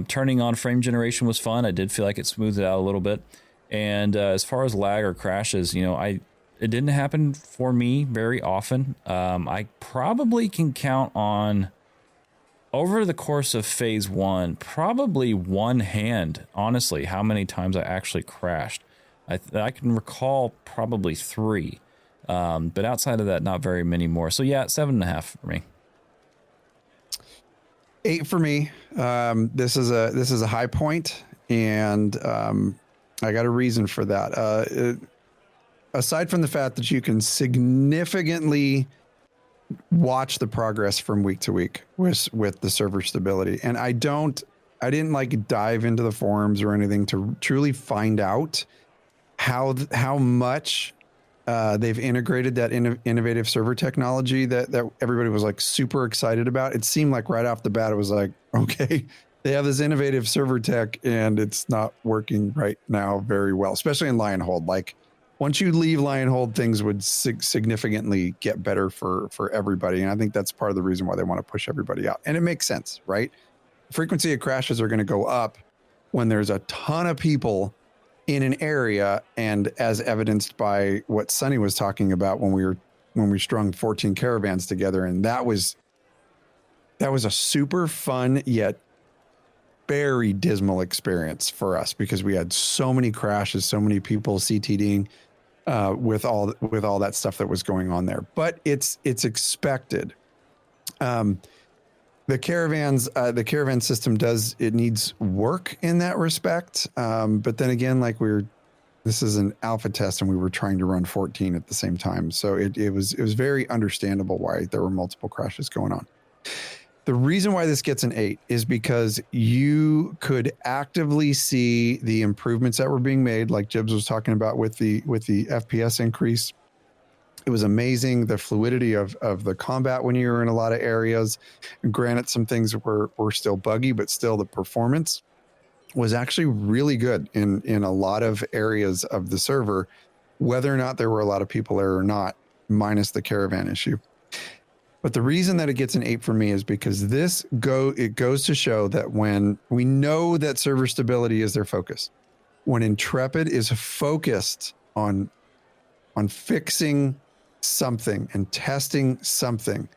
turning on frame generation was fun. I did feel like it smoothed it out a little bit. And as far as lag or crashes, you know, it didn't happen for me very often. I probably can count on, over the course of phase 1, probably one hand, honestly, how many times I actually crashed. I can recall probably 3. But outside of that, not very many more. So yeah, 7.5 for me. 8 for me. This is a high point, and I got a reason for that. Aside from the fact that you can significantly watch the progress from week to week with the server stability, and I didn't like dive into the forums or anything to truly find out how much they've integrated that innovative server technology that everybody was like super excited about. It seemed like right off the bat, it was like, okay, they have this innovative server tech and it's not working right now very well, especially in Lionhold. Like once you leave Lionhold, things would significantly get better for everybody. And I think that's part of the reason why they want to push everybody out. And it makes sense, right? Frequency of crashes are going to go up when there's a ton of people in an area, and as evidenced by what Sonny was talking about when we strung 14 caravans together, and that was a super fun yet very dismal experience for us because we had so many crashes, so many people CTDing with all that stuff that was going on there. But it's expected. The caravan system needs work in that respect. But then again, like this is an alpha test and we were trying to run 14 at the same time. So it was very understandable why there were multiple crashes going on. The reason why this gets an 8 is because you could actively see the improvements that were being made, like Jibs was talking about with the FPS increase. It was amazing, the fluidity of the combat when you were in a lot of areas. Granted, some things were still buggy, but still the performance was actually really good in a lot of areas of the server, whether or not there were a lot of people there or not, minus the caravan issue. But the reason that it gets an 8 for me is because it goes to show that when we know that server stability is their focus, when Intrepid is focused on fixing something and testing something,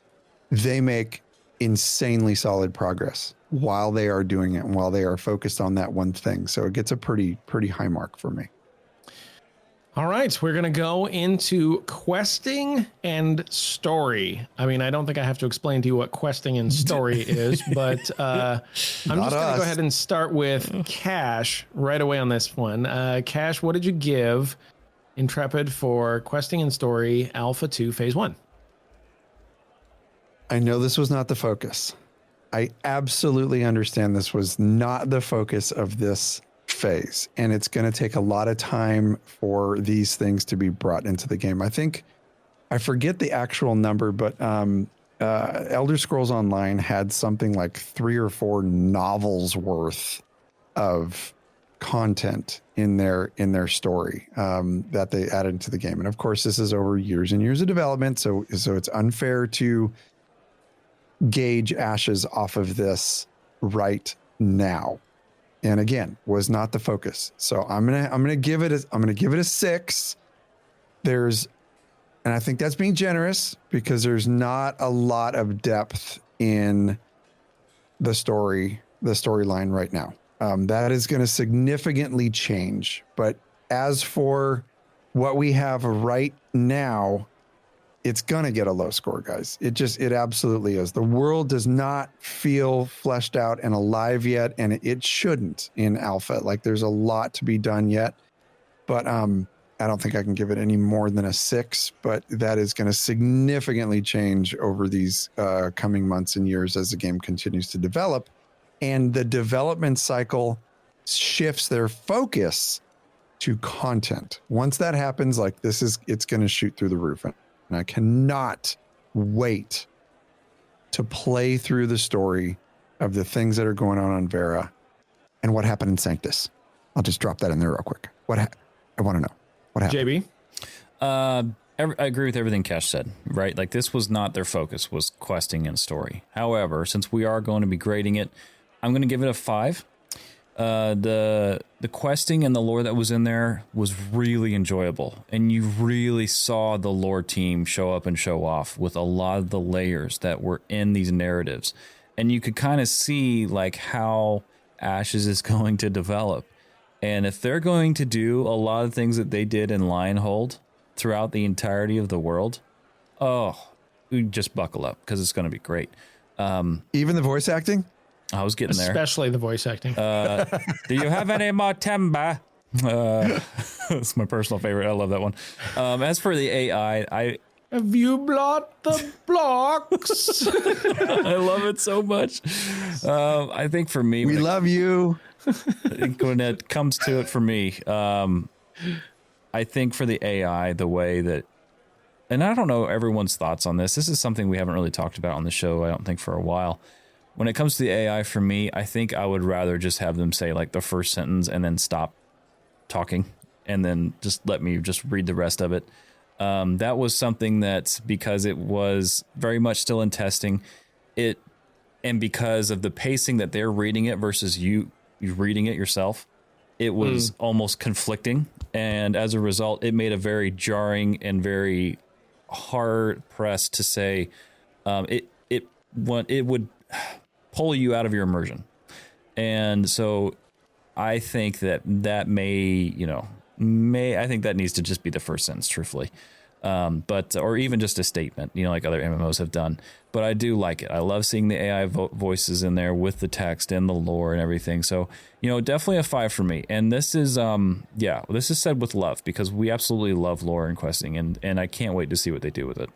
they make insanely solid progress while they are doing it and while they are focused on that one thing. So it gets a pretty high mark for me. All right, we're going to go into questing and story. I mean, I don't think I have to explain to you what questing and story is, but I'm just going to go ahead and start with Cash right away on this one. Cash, what did you give Intrepid for questing and story Alpha 2 Phase 1? I know this was not the focus. I absolutely understand this was not the focus of this phase, and it's going to take a lot of time for these things to be brought into the game. I think, I forget the actual number, but Elder Scrolls Online had something like 3 or 4 novels worth of content in their story that they added to the game. And of course, this is over years and years of development, so it's unfair to gauge Ashes off of this right now. And again, was not the focus. So I'm gonna give it a 6. And I think that's being generous because there's not a lot of depth in the storyline right now. That is going to significantly change. But as for what we have right now, it's going to get a low score, guys. It absolutely is. The world does not feel fleshed out and alive yet, and it shouldn't in alpha. Like there's a lot to be done yet, but I don't think I can give it any more than a 6, but that is going to significantly change over these coming months and years as the game continues to develop. And the development cycle shifts their focus to content. Once that happens, like it's going to shoot through the roof. And I cannot wait to play through the story of the things that are going on Vera And what happened in Sanctus? I'll just drop that in there real quick. I want to know what happened. JB? I agree with everything Cash said, right? Like, this was not their focus, was questing and story. However, since we are going to be grading it, I'm going to give it a 5. The questing and the lore that was in there was really enjoyable, and you really saw the lore team show up and show off with a lot of the layers that were in these narratives, and you could kind of see like how Ashes is going to develop, and if they're going to do a lot of things that they did in Lionhold throughout the entirety of the world, you just buckle up because it's going to be great. Even the voice acting? I was getting there. Especially the voice acting. Do you have any more timber? It's my personal favorite. I love that one. As for the AI, have you blocked the blocks? I love it so much. I think for me, we love you. When it comes to it for me, I think for the AI, the way that, and I don't know everyone's thoughts on this. This is something we haven't really talked about on the show, I don't think, for a while. When it comes to the AI, for me, I think I would rather just have them say like the first sentence and then stop talking and then just let me just read the rest of it. That was something that, because it was very much still in testing, and because of the pacing that they're reading it versus you reading it yourself, it was almost conflicting. And as a result, it made a very jarring and very hard pressed to say it would pull you out of your immersion. And so I think that I think that needs to just be the first sentence, truthfully. Or even just a statement, like other MMOs have done. But I do like it. I love seeing the AI voices in there with the text and the lore and everything. So, definitely a 5 for me. And this is, this is said with love, because we absolutely love lore and questing, and I can't wait to see what they do with it.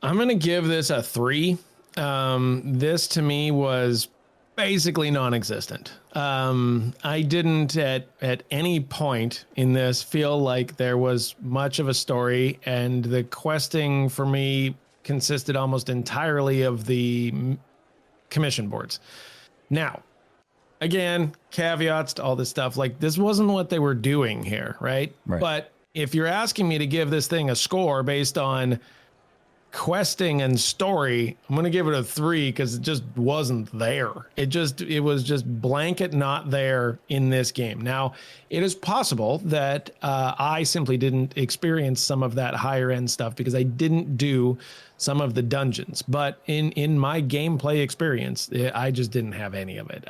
I'm going to give this a 3. This to me was basically non-existent. I didn't at any point in this feel like there was much of a story, and the questing for me consisted almost entirely of the commission boards. Now, again, caveats to all this stuff, like this wasn't what they were doing here, right? But if you're asking me to give this thing a score based on questing and story, I'm going to give it a 3 because it just wasn't there. It was just blanket not there in this game. Now, it is possible that I simply didn't experience some of that higher end stuff because I didn't do some of the dungeons. But in my gameplay experience, I just didn't have any of it.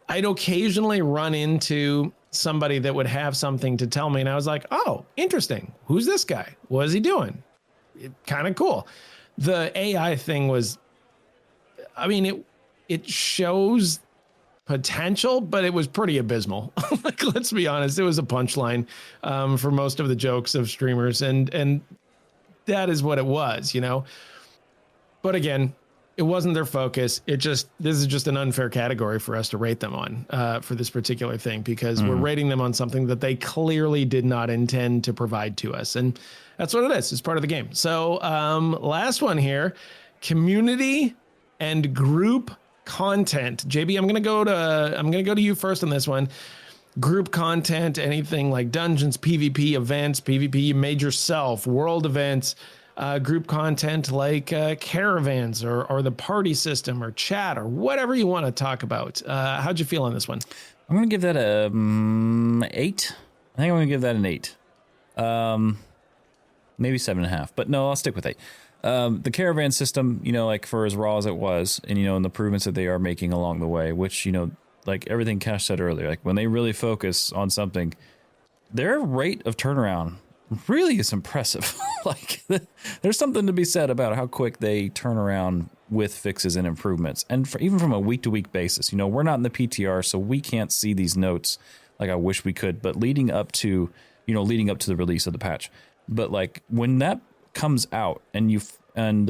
I'd occasionally run into somebody that would have something to tell me, and I was like, oh, interesting. Who's this guy? What is he doing? Kind of cool. The AI thing was, it shows potential, but it was pretty abysmal. Like, let's be honest, it was a punchline for most of the jokes of streamers, and that is what it was, But again, it wasn't their focus. This is just an unfair category for us to rate them on for this particular thing, because we're rating them on something that they clearly did not intend to provide to us. And that's what it is. It's part of the game. So last one here, community and group content. JB, I'm going to go to you first on this one. Group content, anything like dungeons, PvP events, PvP you made yourself, world events, group content like caravans or the party system or chat or whatever you want to talk about. How'd you feel on this one? I'm going to give that a 8. I think I'm going to give that an 8. Maybe 7.5, but no, I'll stick with 8. The caravan system, like for as raw as it was, and, and the improvements that they are making along the way, which, like everything Cash said earlier, like when they really focus on something, their rate of turnaround really is impressive. Like there's something to be said about how quick they turn around with fixes and improvements. And even from a week to week basis, we're not in the PTR, so we can't see these notes like I wish we could, but leading up to the release of the patch. But like when that comes out and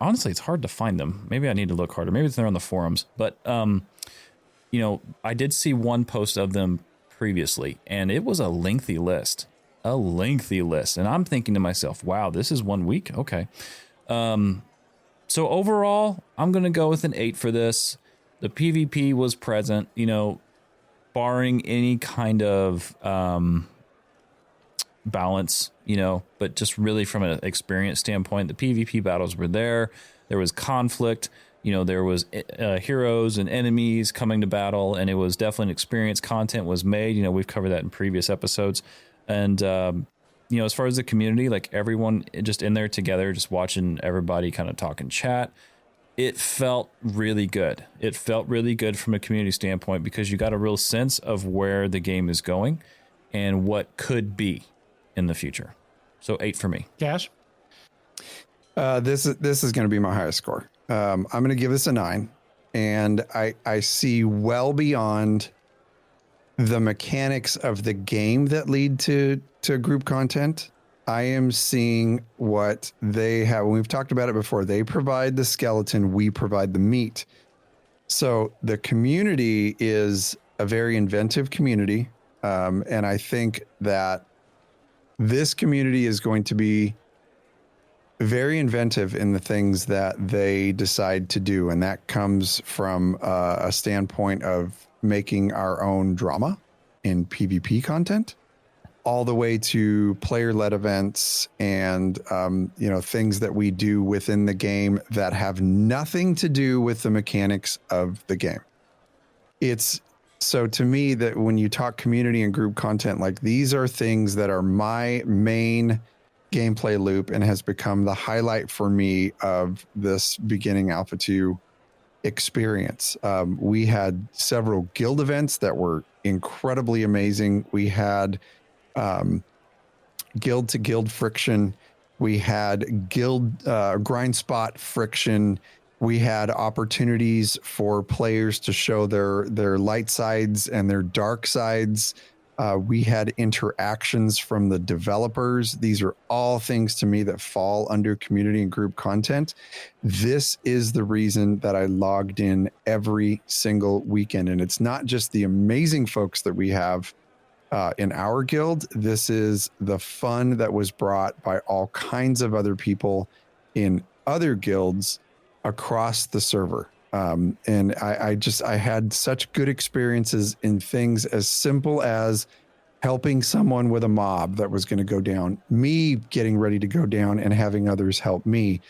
honestly, it's hard to find them. Maybe I need to look harder. Maybe it's there on the forums, but I did see one post of them previously, and it was a lengthy list. And I'm thinking to myself, wow, this is 1 week. Okay. So overall, I'm going to go with an 8 for this. The PvP was present, you know, barring any kind of balance, you know, but just really from an experience standpoint, the PvP battles were there. There was conflict, you know, there was heroes and enemies coming to battle, and it was definitely an experience. Content was made, you know, we've covered that in previous episodes. And, you know, as far as the community, like everyone just in there together, just watching everybody kind of talk and chat, it felt really good. It felt really good from a community standpoint because you got a real sense of where the game is going and what could be in the future. So 8 for me. Cash? This is going to be my highest score. I'm going to give this a 9, and I see well beyond the mechanics of the game that lead to group content. I am seeing what they have. We've talked about it before. They provide the skeleton, we provide the meat. So the community is a very inventive community. And I think that this community is going to be very inventive in the things that they decide to do. And that comes from a standpoint of making our own drama in PvP content, all the way to player-led events and, you know, things that we do within the game that have nothing to do with the mechanics of the game. It's so to me that when you talk community and group content, like these are things that are my main gameplay loop and has become the highlight for me of this beginning Alpha 2 experience. We had several guild events that were incredibly amazing. We had guild to guild friction. We had guild grind spot friction. We had opportunities for players to show their light sides and their dark sides. We had interactions from the developers. These are all things to me that fall under community and group content. This is the reason that I logged in every single weekend. And it's not just the amazing folks that we have in our guild. This is the fun that was brought by all kinds of other people in other guilds across the server. And I had such good experiences in things as simple as helping someone with a mob that was going to go down, me getting ready to go down and having others help me,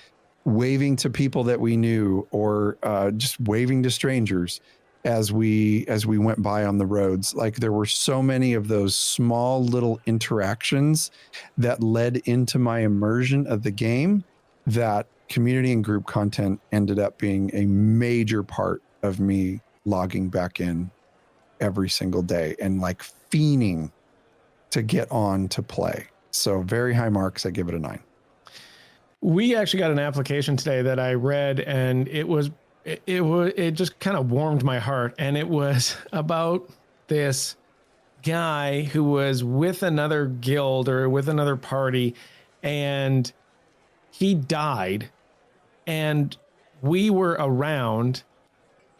waving to people that we knew, or just waving to strangers as we went by on the roads. Like there were so many of those small little interactions that led into my immersion of the game that community and group content ended up being a major part of me logging back in every single day and like fiending to get on to play. So very high marks. I give it a 9. We actually got an application today that I read, and it just kind of warmed my heart. And it was about this guy who was with another guild or with another party, and he died. And we were around,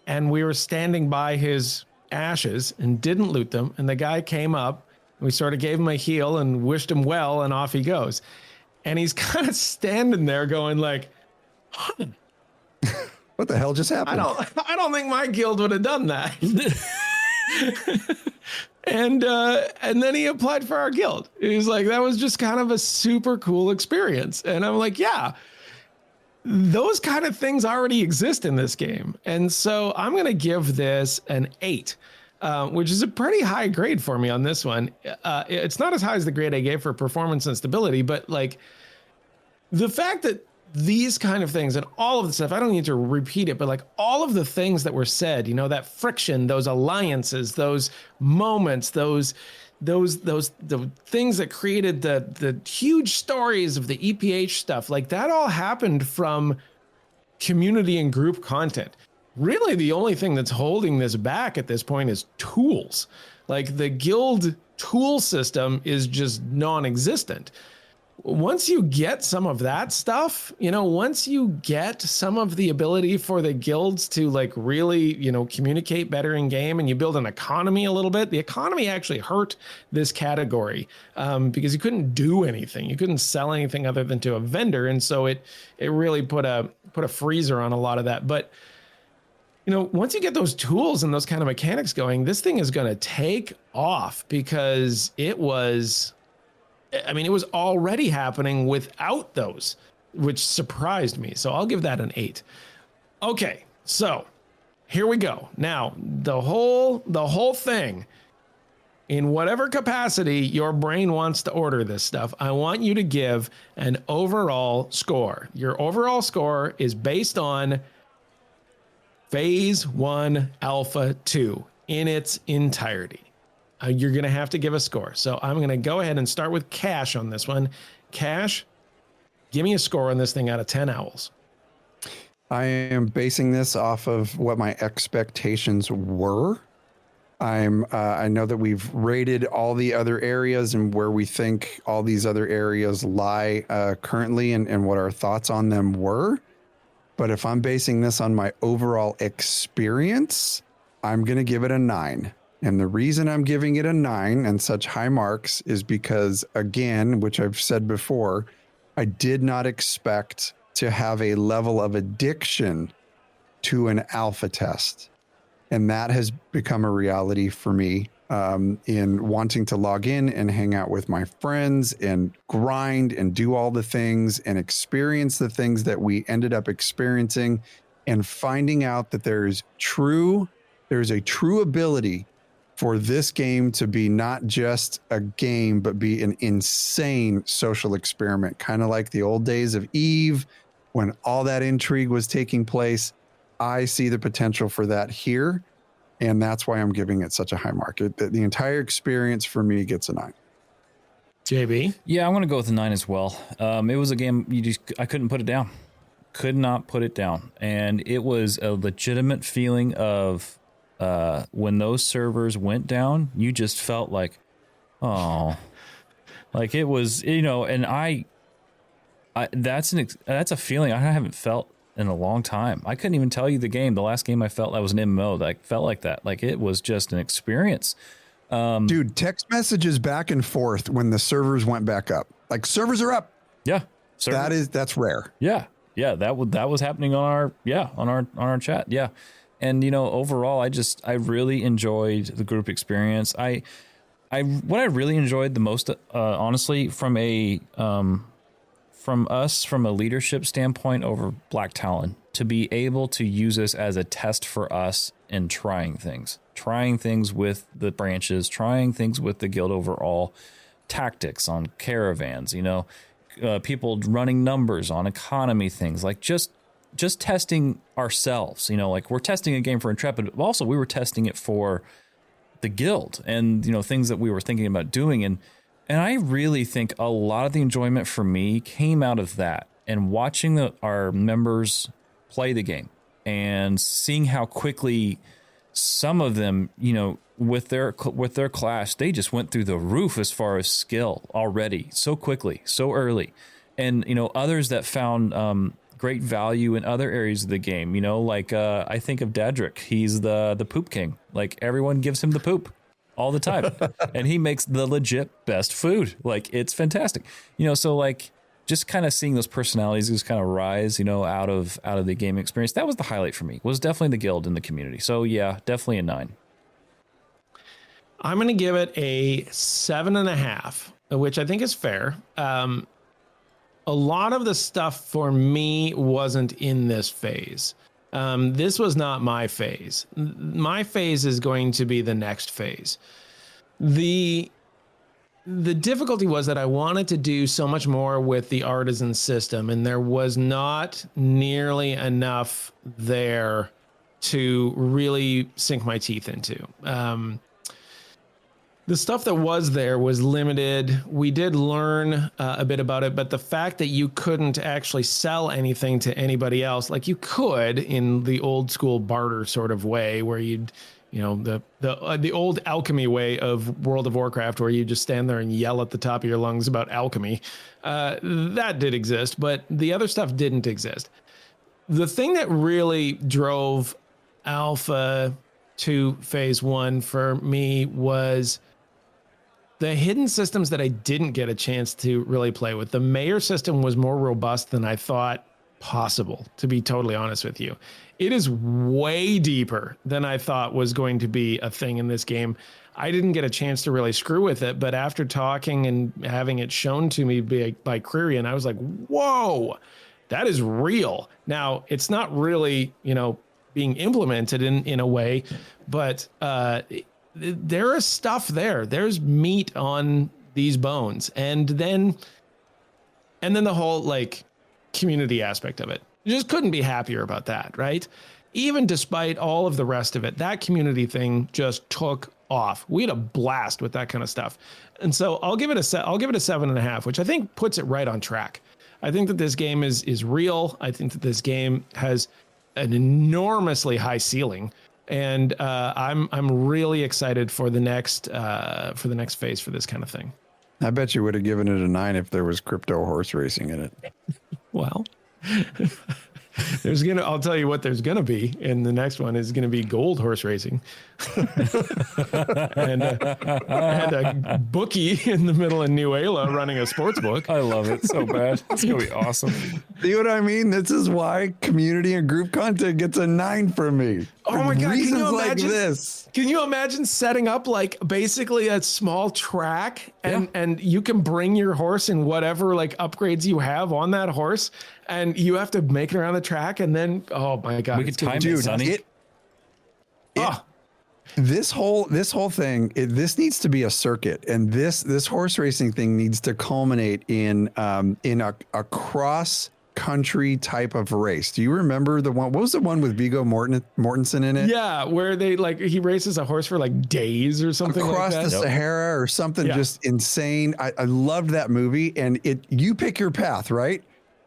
and we were standing by his ashes and didn't loot them. And the guy came up, and we sort of gave him a heal and wished him well, and off he goes. And he's kind of standing there going like, huh, what the hell just happened? I don't think my guild would have done that. And then he applied for our guild. He was like, that was just kind of a super cool experience. And I'm like, yeah, those kind of things already exist in this game. And so I'm going to give this an 8, which is a pretty high grade for me on this one. It's not as high as the grade I gave for performance and stability, but like the fact that these kind of things and all of the stuff, I don't need to repeat it, but like all of the things that were said, you know, that friction, those alliances, those moments, the things that created the huge stories of the EPH stuff, like that all happened from community and group content. Really, the only thing that's holding this back at this point is tools. Like the guild tool system is just non-existent. Once you get some of that stuff, you know, once you get some of the ability for the guilds to like really, you know, communicate better in game, and you build an economy a little bit, the economy actually hurt this category because you couldn't do anything. You couldn't sell anything other than to a vendor. And so it really put a freezer on a lot of that. But once you get those tools and those kind of mechanics going, this thing is going to take off, because it was already happening without those, which surprised me. So I'll give that an 8. Okay, so here we go. Now, the whole thing, in whatever capacity your brain wants to order this stuff, I want you to give an overall score. Your overall score is based on Phase 1 Alpha 2 in its entirety. You're going to have to give a score. So I'm going to go ahead and start with Cash on this one. Cash, give me a score on this thing out of 10 owls. I am basing this off of what my expectations were. I know that we've rated all the other areas and where we think all these other areas lie currently, and what our thoughts on them were. But if I'm basing this on my overall experience, I'm going to give it a 9. And the reason I'm giving it a 9 and such high marks is because, again, which I've said before, I did not expect to have a level of addiction to an alpha test. And that has become a reality for me in wanting to log in and hang out with my friends and grind and do all the things and experience the things that we ended up experiencing, and finding out that there's a true ability for this game to be not just a game, but be an insane social experiment, kind of like the old days of Eve when all that intrigue was taking place. I see the potential for that here, and that's why I'm giving it such a high mark. The entire experience for me gets a 9. JB? Yeah, I'm going to go with a 9 as well. It was a game I couldn't put it down. Could not put it down. And it was a legitimate feeling of when those servers went down, you just felt like, oh, like it was, and that's a feeling I haven't felt in a long time. I couldn't even tell you the last game I felt that was an MMO that felt like that. Like it was just an experience. Dude, text messages back and forth when the servers went back up. Like, servers are up. Yeah. That's rare. Yeah. Yeah. That was happening on our chat. Yeah. And, overall, I really enjoyed the group experience. What I really enjoyed the most, honestly, from a leadership standpoint over Black Talon, to be able to use this as a test for us in trying things with the branches, trying things with the guild overall, tactics on caravans, people running numbers on economy things, like just testing ourselves, like we're testing a game for Intrepid, but also we were testing it for the guild and, things that we were thinking about doing. And I really think a lot of the enjoyment for me came out of that, and watching our members play the game and seeing how quickly some of them, with their class, they just went through the roof as far as skill already so quickly, so early. And, others that found great value in other areas of the game, like I think of Dadrick. He's the poop king. Like, everyone gives him the poop all the time. And he makes the legit best food. Like, it's fantastic. So like just kind of seeing those personalities just kind of rise, out of the game experience. That was the highlight for me, was definitely the guild and the community. So yeah, definitely a 9. I'm going to give it a 7.5, which I think is fair. A lot of the stuff for me wasn't in this phase. This was not my phase. My phase is going to be the next phase. The difficulty was that I wanted to do so much more with the artisan system, and there was not nearly enough there to really sink my teeth into. The stuff that was there was limited. We did learn a bit about it, but the fact that you couldn't actually sell anything to anybody else, like you could in the old school barter sort of way, where you'd, the old alchemy way of World of Warcraft, where you just stand there and yell at the top of your lungs about alchemy. That did exist, but the other stuff didn't exist. The thing that really drove Alpha to Phase 1 for me was the hidden systems that I didn't get a chance to really play with. The mayor system was more robust than I thought possible, to be totally honest with you. It is way deeper than I thought was going to be a thing in this game. I didn't get a chance to really screw with it, but after talking and having it shown to me by Quirion, I was like, whoa, that is real. Now, it's not really, being implemented in a way, but there is stuff there. There's meat on these bones. And then the whole like community aspect of it. You just couldn't be happier about that, right? Even despite all of the rest of it, that community thing just took off. We had a blast with that kind of stuff. And so I'll give it a 7.5, which I think puts it right on track. I think that this game is real. I think that this game has an enormously high ceiling, and I'm really excited for the next phase for this kind of thing. I bet you would have given it a 9 if there was crypto horse racing in it. Well, I'll tell you what there's gonna be, and the next one is gonna be gold horse racing, and a bookie in the middle of Nuela running a sports book. I love it so bad. It's gonna be awesome. See what I mean? This is why community and group content gets a 9 from me. Oh my God! Reasons Can you imagine like this? Can you imagine setting up like basically a small track and you can bring your horse and whatever like upgrades you have on that horse, and you have to make it around the track, and then oh my God, we could time it, Sonny. This whole thing, this needs to be a circuit, and this horse racing thing needs to culminate in a cross country type of race. Do you remember the one? What was the one with Viggo Mortensen in it? Yeah, where he races a horse for like days or something across like that. the Sahara or something, just insane. I loved that movie, and you pick your path, right?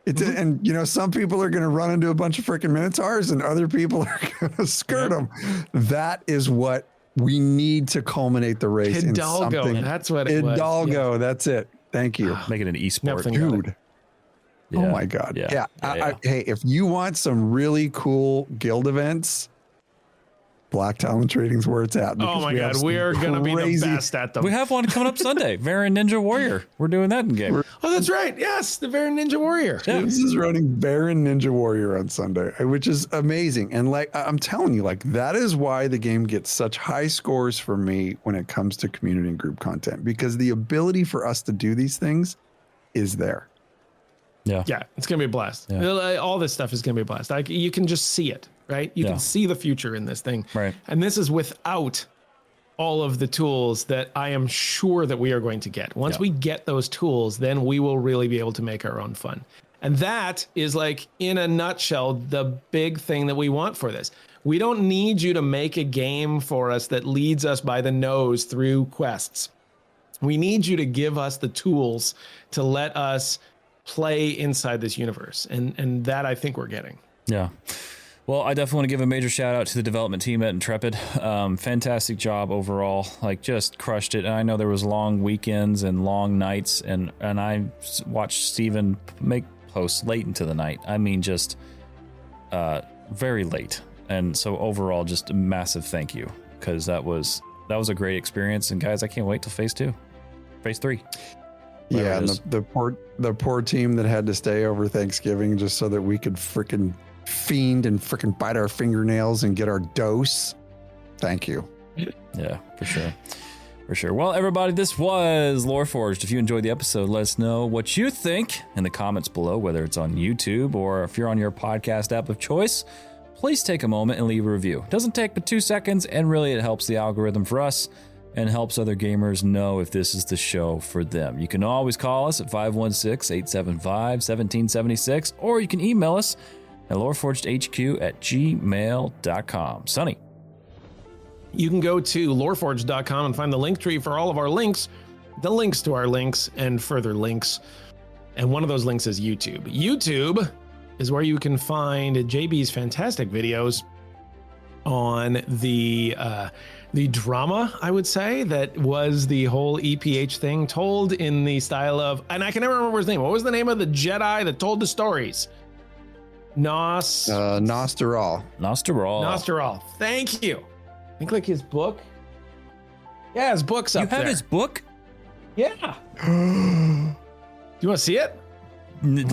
And some people are going to run into a bunch of freaking minotaurs, and other people are going to skirt them. That is what we need to culminate the race Hidalgo, in something. that's what it was. Hidalgo, that's it. Thank you. Make it an esport, dude. Yeah. Oh my God. Yeah. Hey, if you want some really cool guild events, Black Talon Trading's where it's at. Oh my God, we are going to be the best at them. We have one coming up Sunday, Varan Ninja Warrior. We're doing that in game. Oh, that's right. Yes, the Varan Ninja Warrior. Yeah. This is running Varan Ninja Warrior on Sunday, which is amazing. And like I'm telling you, like that is why the game gets such high scores for me when it comes to community and group content, because the ability for us to do these things is there. Yeah, it's gonna be a blast. Yeah. All this stuff is gonna be a blast. You can just see it, right? You can see the future in this thing, right? And this is without all of the tools that I am sure that we are going to get. Once we get those tools, then we will really be able to make our own fun. And that is like, in a nutshell, the big thing that we want for this. We don't need you to make a game for us that leads us by the nose through quests. We need you to give us the tools to let us play inside this universe, and that I think we're getting. Yeah. Well, I definitely want to give a major shout out to the development team at Intrepid. Fantastic job overall. Like, just crushed it. And I know there was long weekends and long nights, and I watched Steven make posts late into the night. I mean, just very late. And so overall, just a massive thank you, because that was a great experience. And guys, I can't wait till phase 3. Yeah, and the poor team that had to stay over Thanksgiving just so that we could freaking fiend and freaking bite our fingernails and get our dose. Thank you. Yeah, for sure. Well, everybody, this was LoreForged. If you enjoyed the episode, let us know what you think in the comments below, whether it's on YouTube or if you're on your podcast app of choice. Please take a moment and leave a review. It doesn't take but 2 seconds, and really it helps the algorithm for us and helps other gamers know if this is the show for them. You can always call us at 516-875-1776, or you can email us at loreforgedhq@gmail.com. Sonny. You can go to loreforged.com and find the link tree for all of our links, the links to our links, and further links. And one of those links is YouTube. YouTube is where you can find JB's fantastic videos on the drama, I would say, that was the whole EPH thing, told in the style of, and I can never remember his name. What was the name of the Jedi that told the stories? Nosteral. Thank you. I think like his book. Yeah, his book's up there. You have his book? Yeah. Do you want to see it?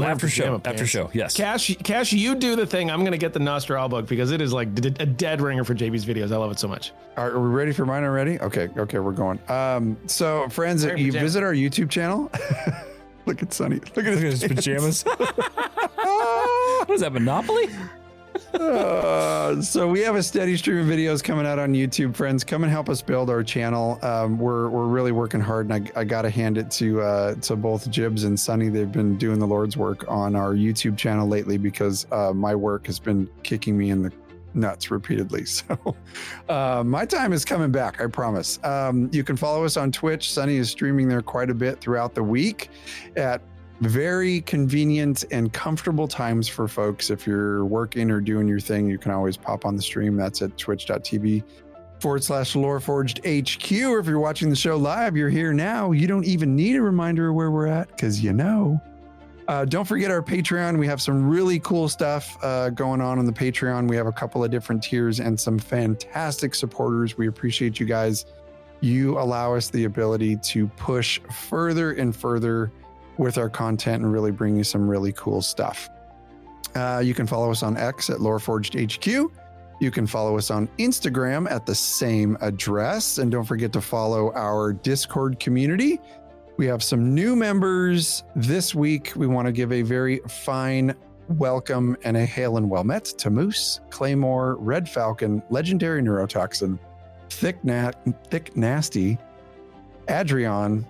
After show. Yes. Cash, you do the thing. I'm gonna get the Nostral book because it is like a dead ringer for JB's videos. I love it so much. Are we ready for mine already? Okay, we're going. So friends, if you visit our YouTube channel, look at Sonny. Look at his pajamas. What is that, Monopoly? So we have a steady stream of videos coming out on YouTube. Friends, come and help us build our channel. We're really working hard, and I gotta hand it to both Jibs and Sonny. They've been doing the Lord's work on our YouTube channel lately because my work has been kicking me in the nuts repeatedly. So my time is coming back, I promise. You can follow us on Twitch. Sonny is streaming there quite a bit throughout the week at very convenient and comfortable times for folks. If you're working or doing your thing, you can always pop on the stream. That's at twitch.tv/LoreForged HQ. Or if you're watching the show live, you're here now. You don't even need a reminder of where we're at because you know. Don't forget our Patreon. We have some really cool stuff going on the Patreon. We have a couple of different tiers and some fantastic supporters. We appreciate you guys. You allow us the ability to push further and further with our content and really bring you some really cool stuff. You can follow us on X at LoreForged HQ. You can follow us on Instagram at the same address. And don't forget to follow our Discord community. We have some new members this week. We want to give a very fine welcome and a hail and well met to Moose, Claymore, Red Falcon, Legendary Neurotoxin, Thick Nasty, Adrian,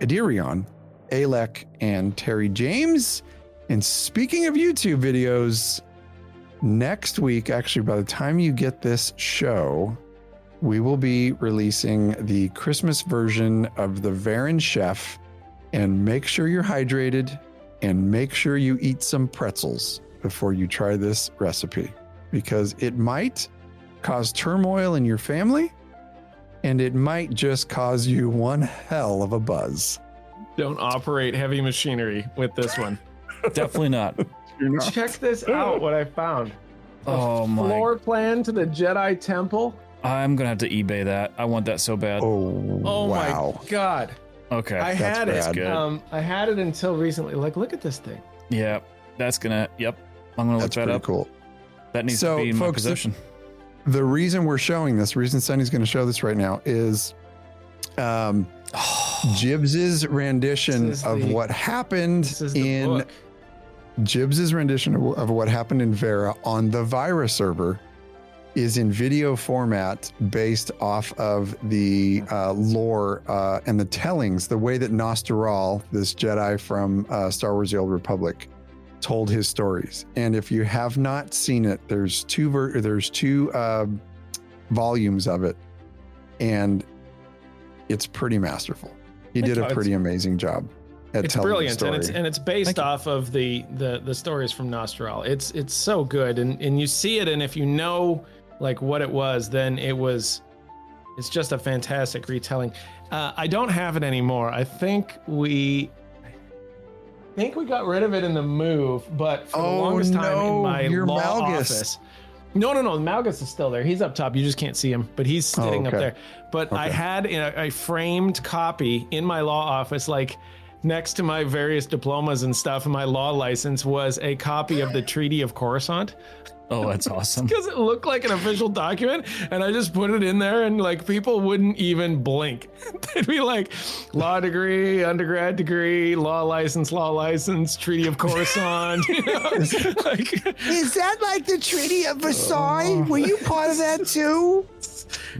Adirion, Alec, and Terry James. And speaking of YouTube videos, next week, actually, by the time you get this show, we will be releasing the Christmas version of the Varan Chef. And make sure you're hydrated and make sure you eat some pretzels before you try this recipe, because it might cause turmoil in your family and it might just cause you one hell of a buzz. Don't operate heavy machinery with this one. Definitely not. Check this out, what I found. Oh my. Floor plan to the Jedi Temple. I'm going to have to eBay that. I want that so bad. Oh, wow. My God. Okay. I had it. Good. I had it until recently. Like, look at this thing. Yeah, that's going to, I'm going to look that up. Cool. That needs to be in my possession. The reason we're showing this, reason Sonny's going to show this right now is Jibs's rendition of what happened in Jibs's rendition of what happened in Vera on the Vira server is in video format based off of the lore and the tellings, the way that Nostral, this Jedi from Star Wars: The Old Republic, told his stories. And if you have not seen it, there's two volumes of it, and it's pretty masterful. He did a pretty amazing job at telling brilliant, the story. and it's based off of the stories from Nostral. It's so good, and you see it, and if you know like what it was, then it's just a fantastic retelling. I don't have it anymore. I think we got rid of it in the move, but for the longest time in my law office. No, Malgus is still there. He's up top. You just can't see him, but he's sitting up there. But I had a framed copy in my law office, like next to my various diplomas and stuff, and my law license was a copy of the Treaty of Coruscant. Oh, that's awesome. Because it looked like an official document, and I just put it in there, and like people wouldn't even blink. They'd be like, law degree, undergrad degree, law license, Treaty of Coruscant. You know? Is that like the Treaty of Versailles? Were you part of that too?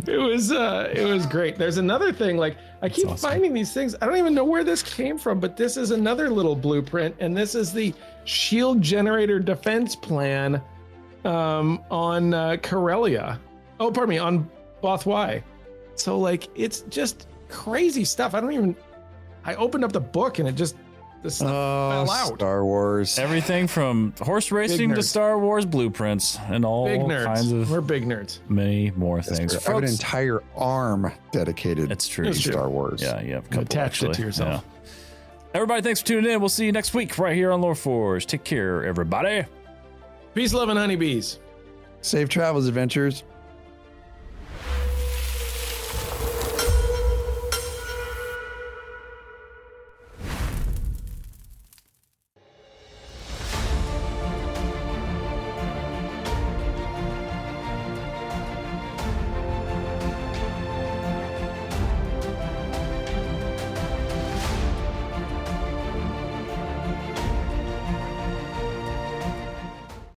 It was great. There's another thing, like I keep finding these things. I don't even know where this came from, but this is another little blueprint, and this is the shield generator defense plan on Corellia. Oh, pardon me, on Bothwai. So like it's just crazy stuff. I opened up the book and this stuff fell out. Star Wars. Everything from horse racing to Star Wars blueprints and all kinds of. We're big nerds. Many more things. I have an entire arm dedicated to Star Wars. Yeah, you have a couple. Attached it to yourself. Yeah. Everybody, thanks for tuning in. We'll see you next week right here on LoreForged. Take care, everybody. Peace, love, and honeybees. Safe travels, adventures.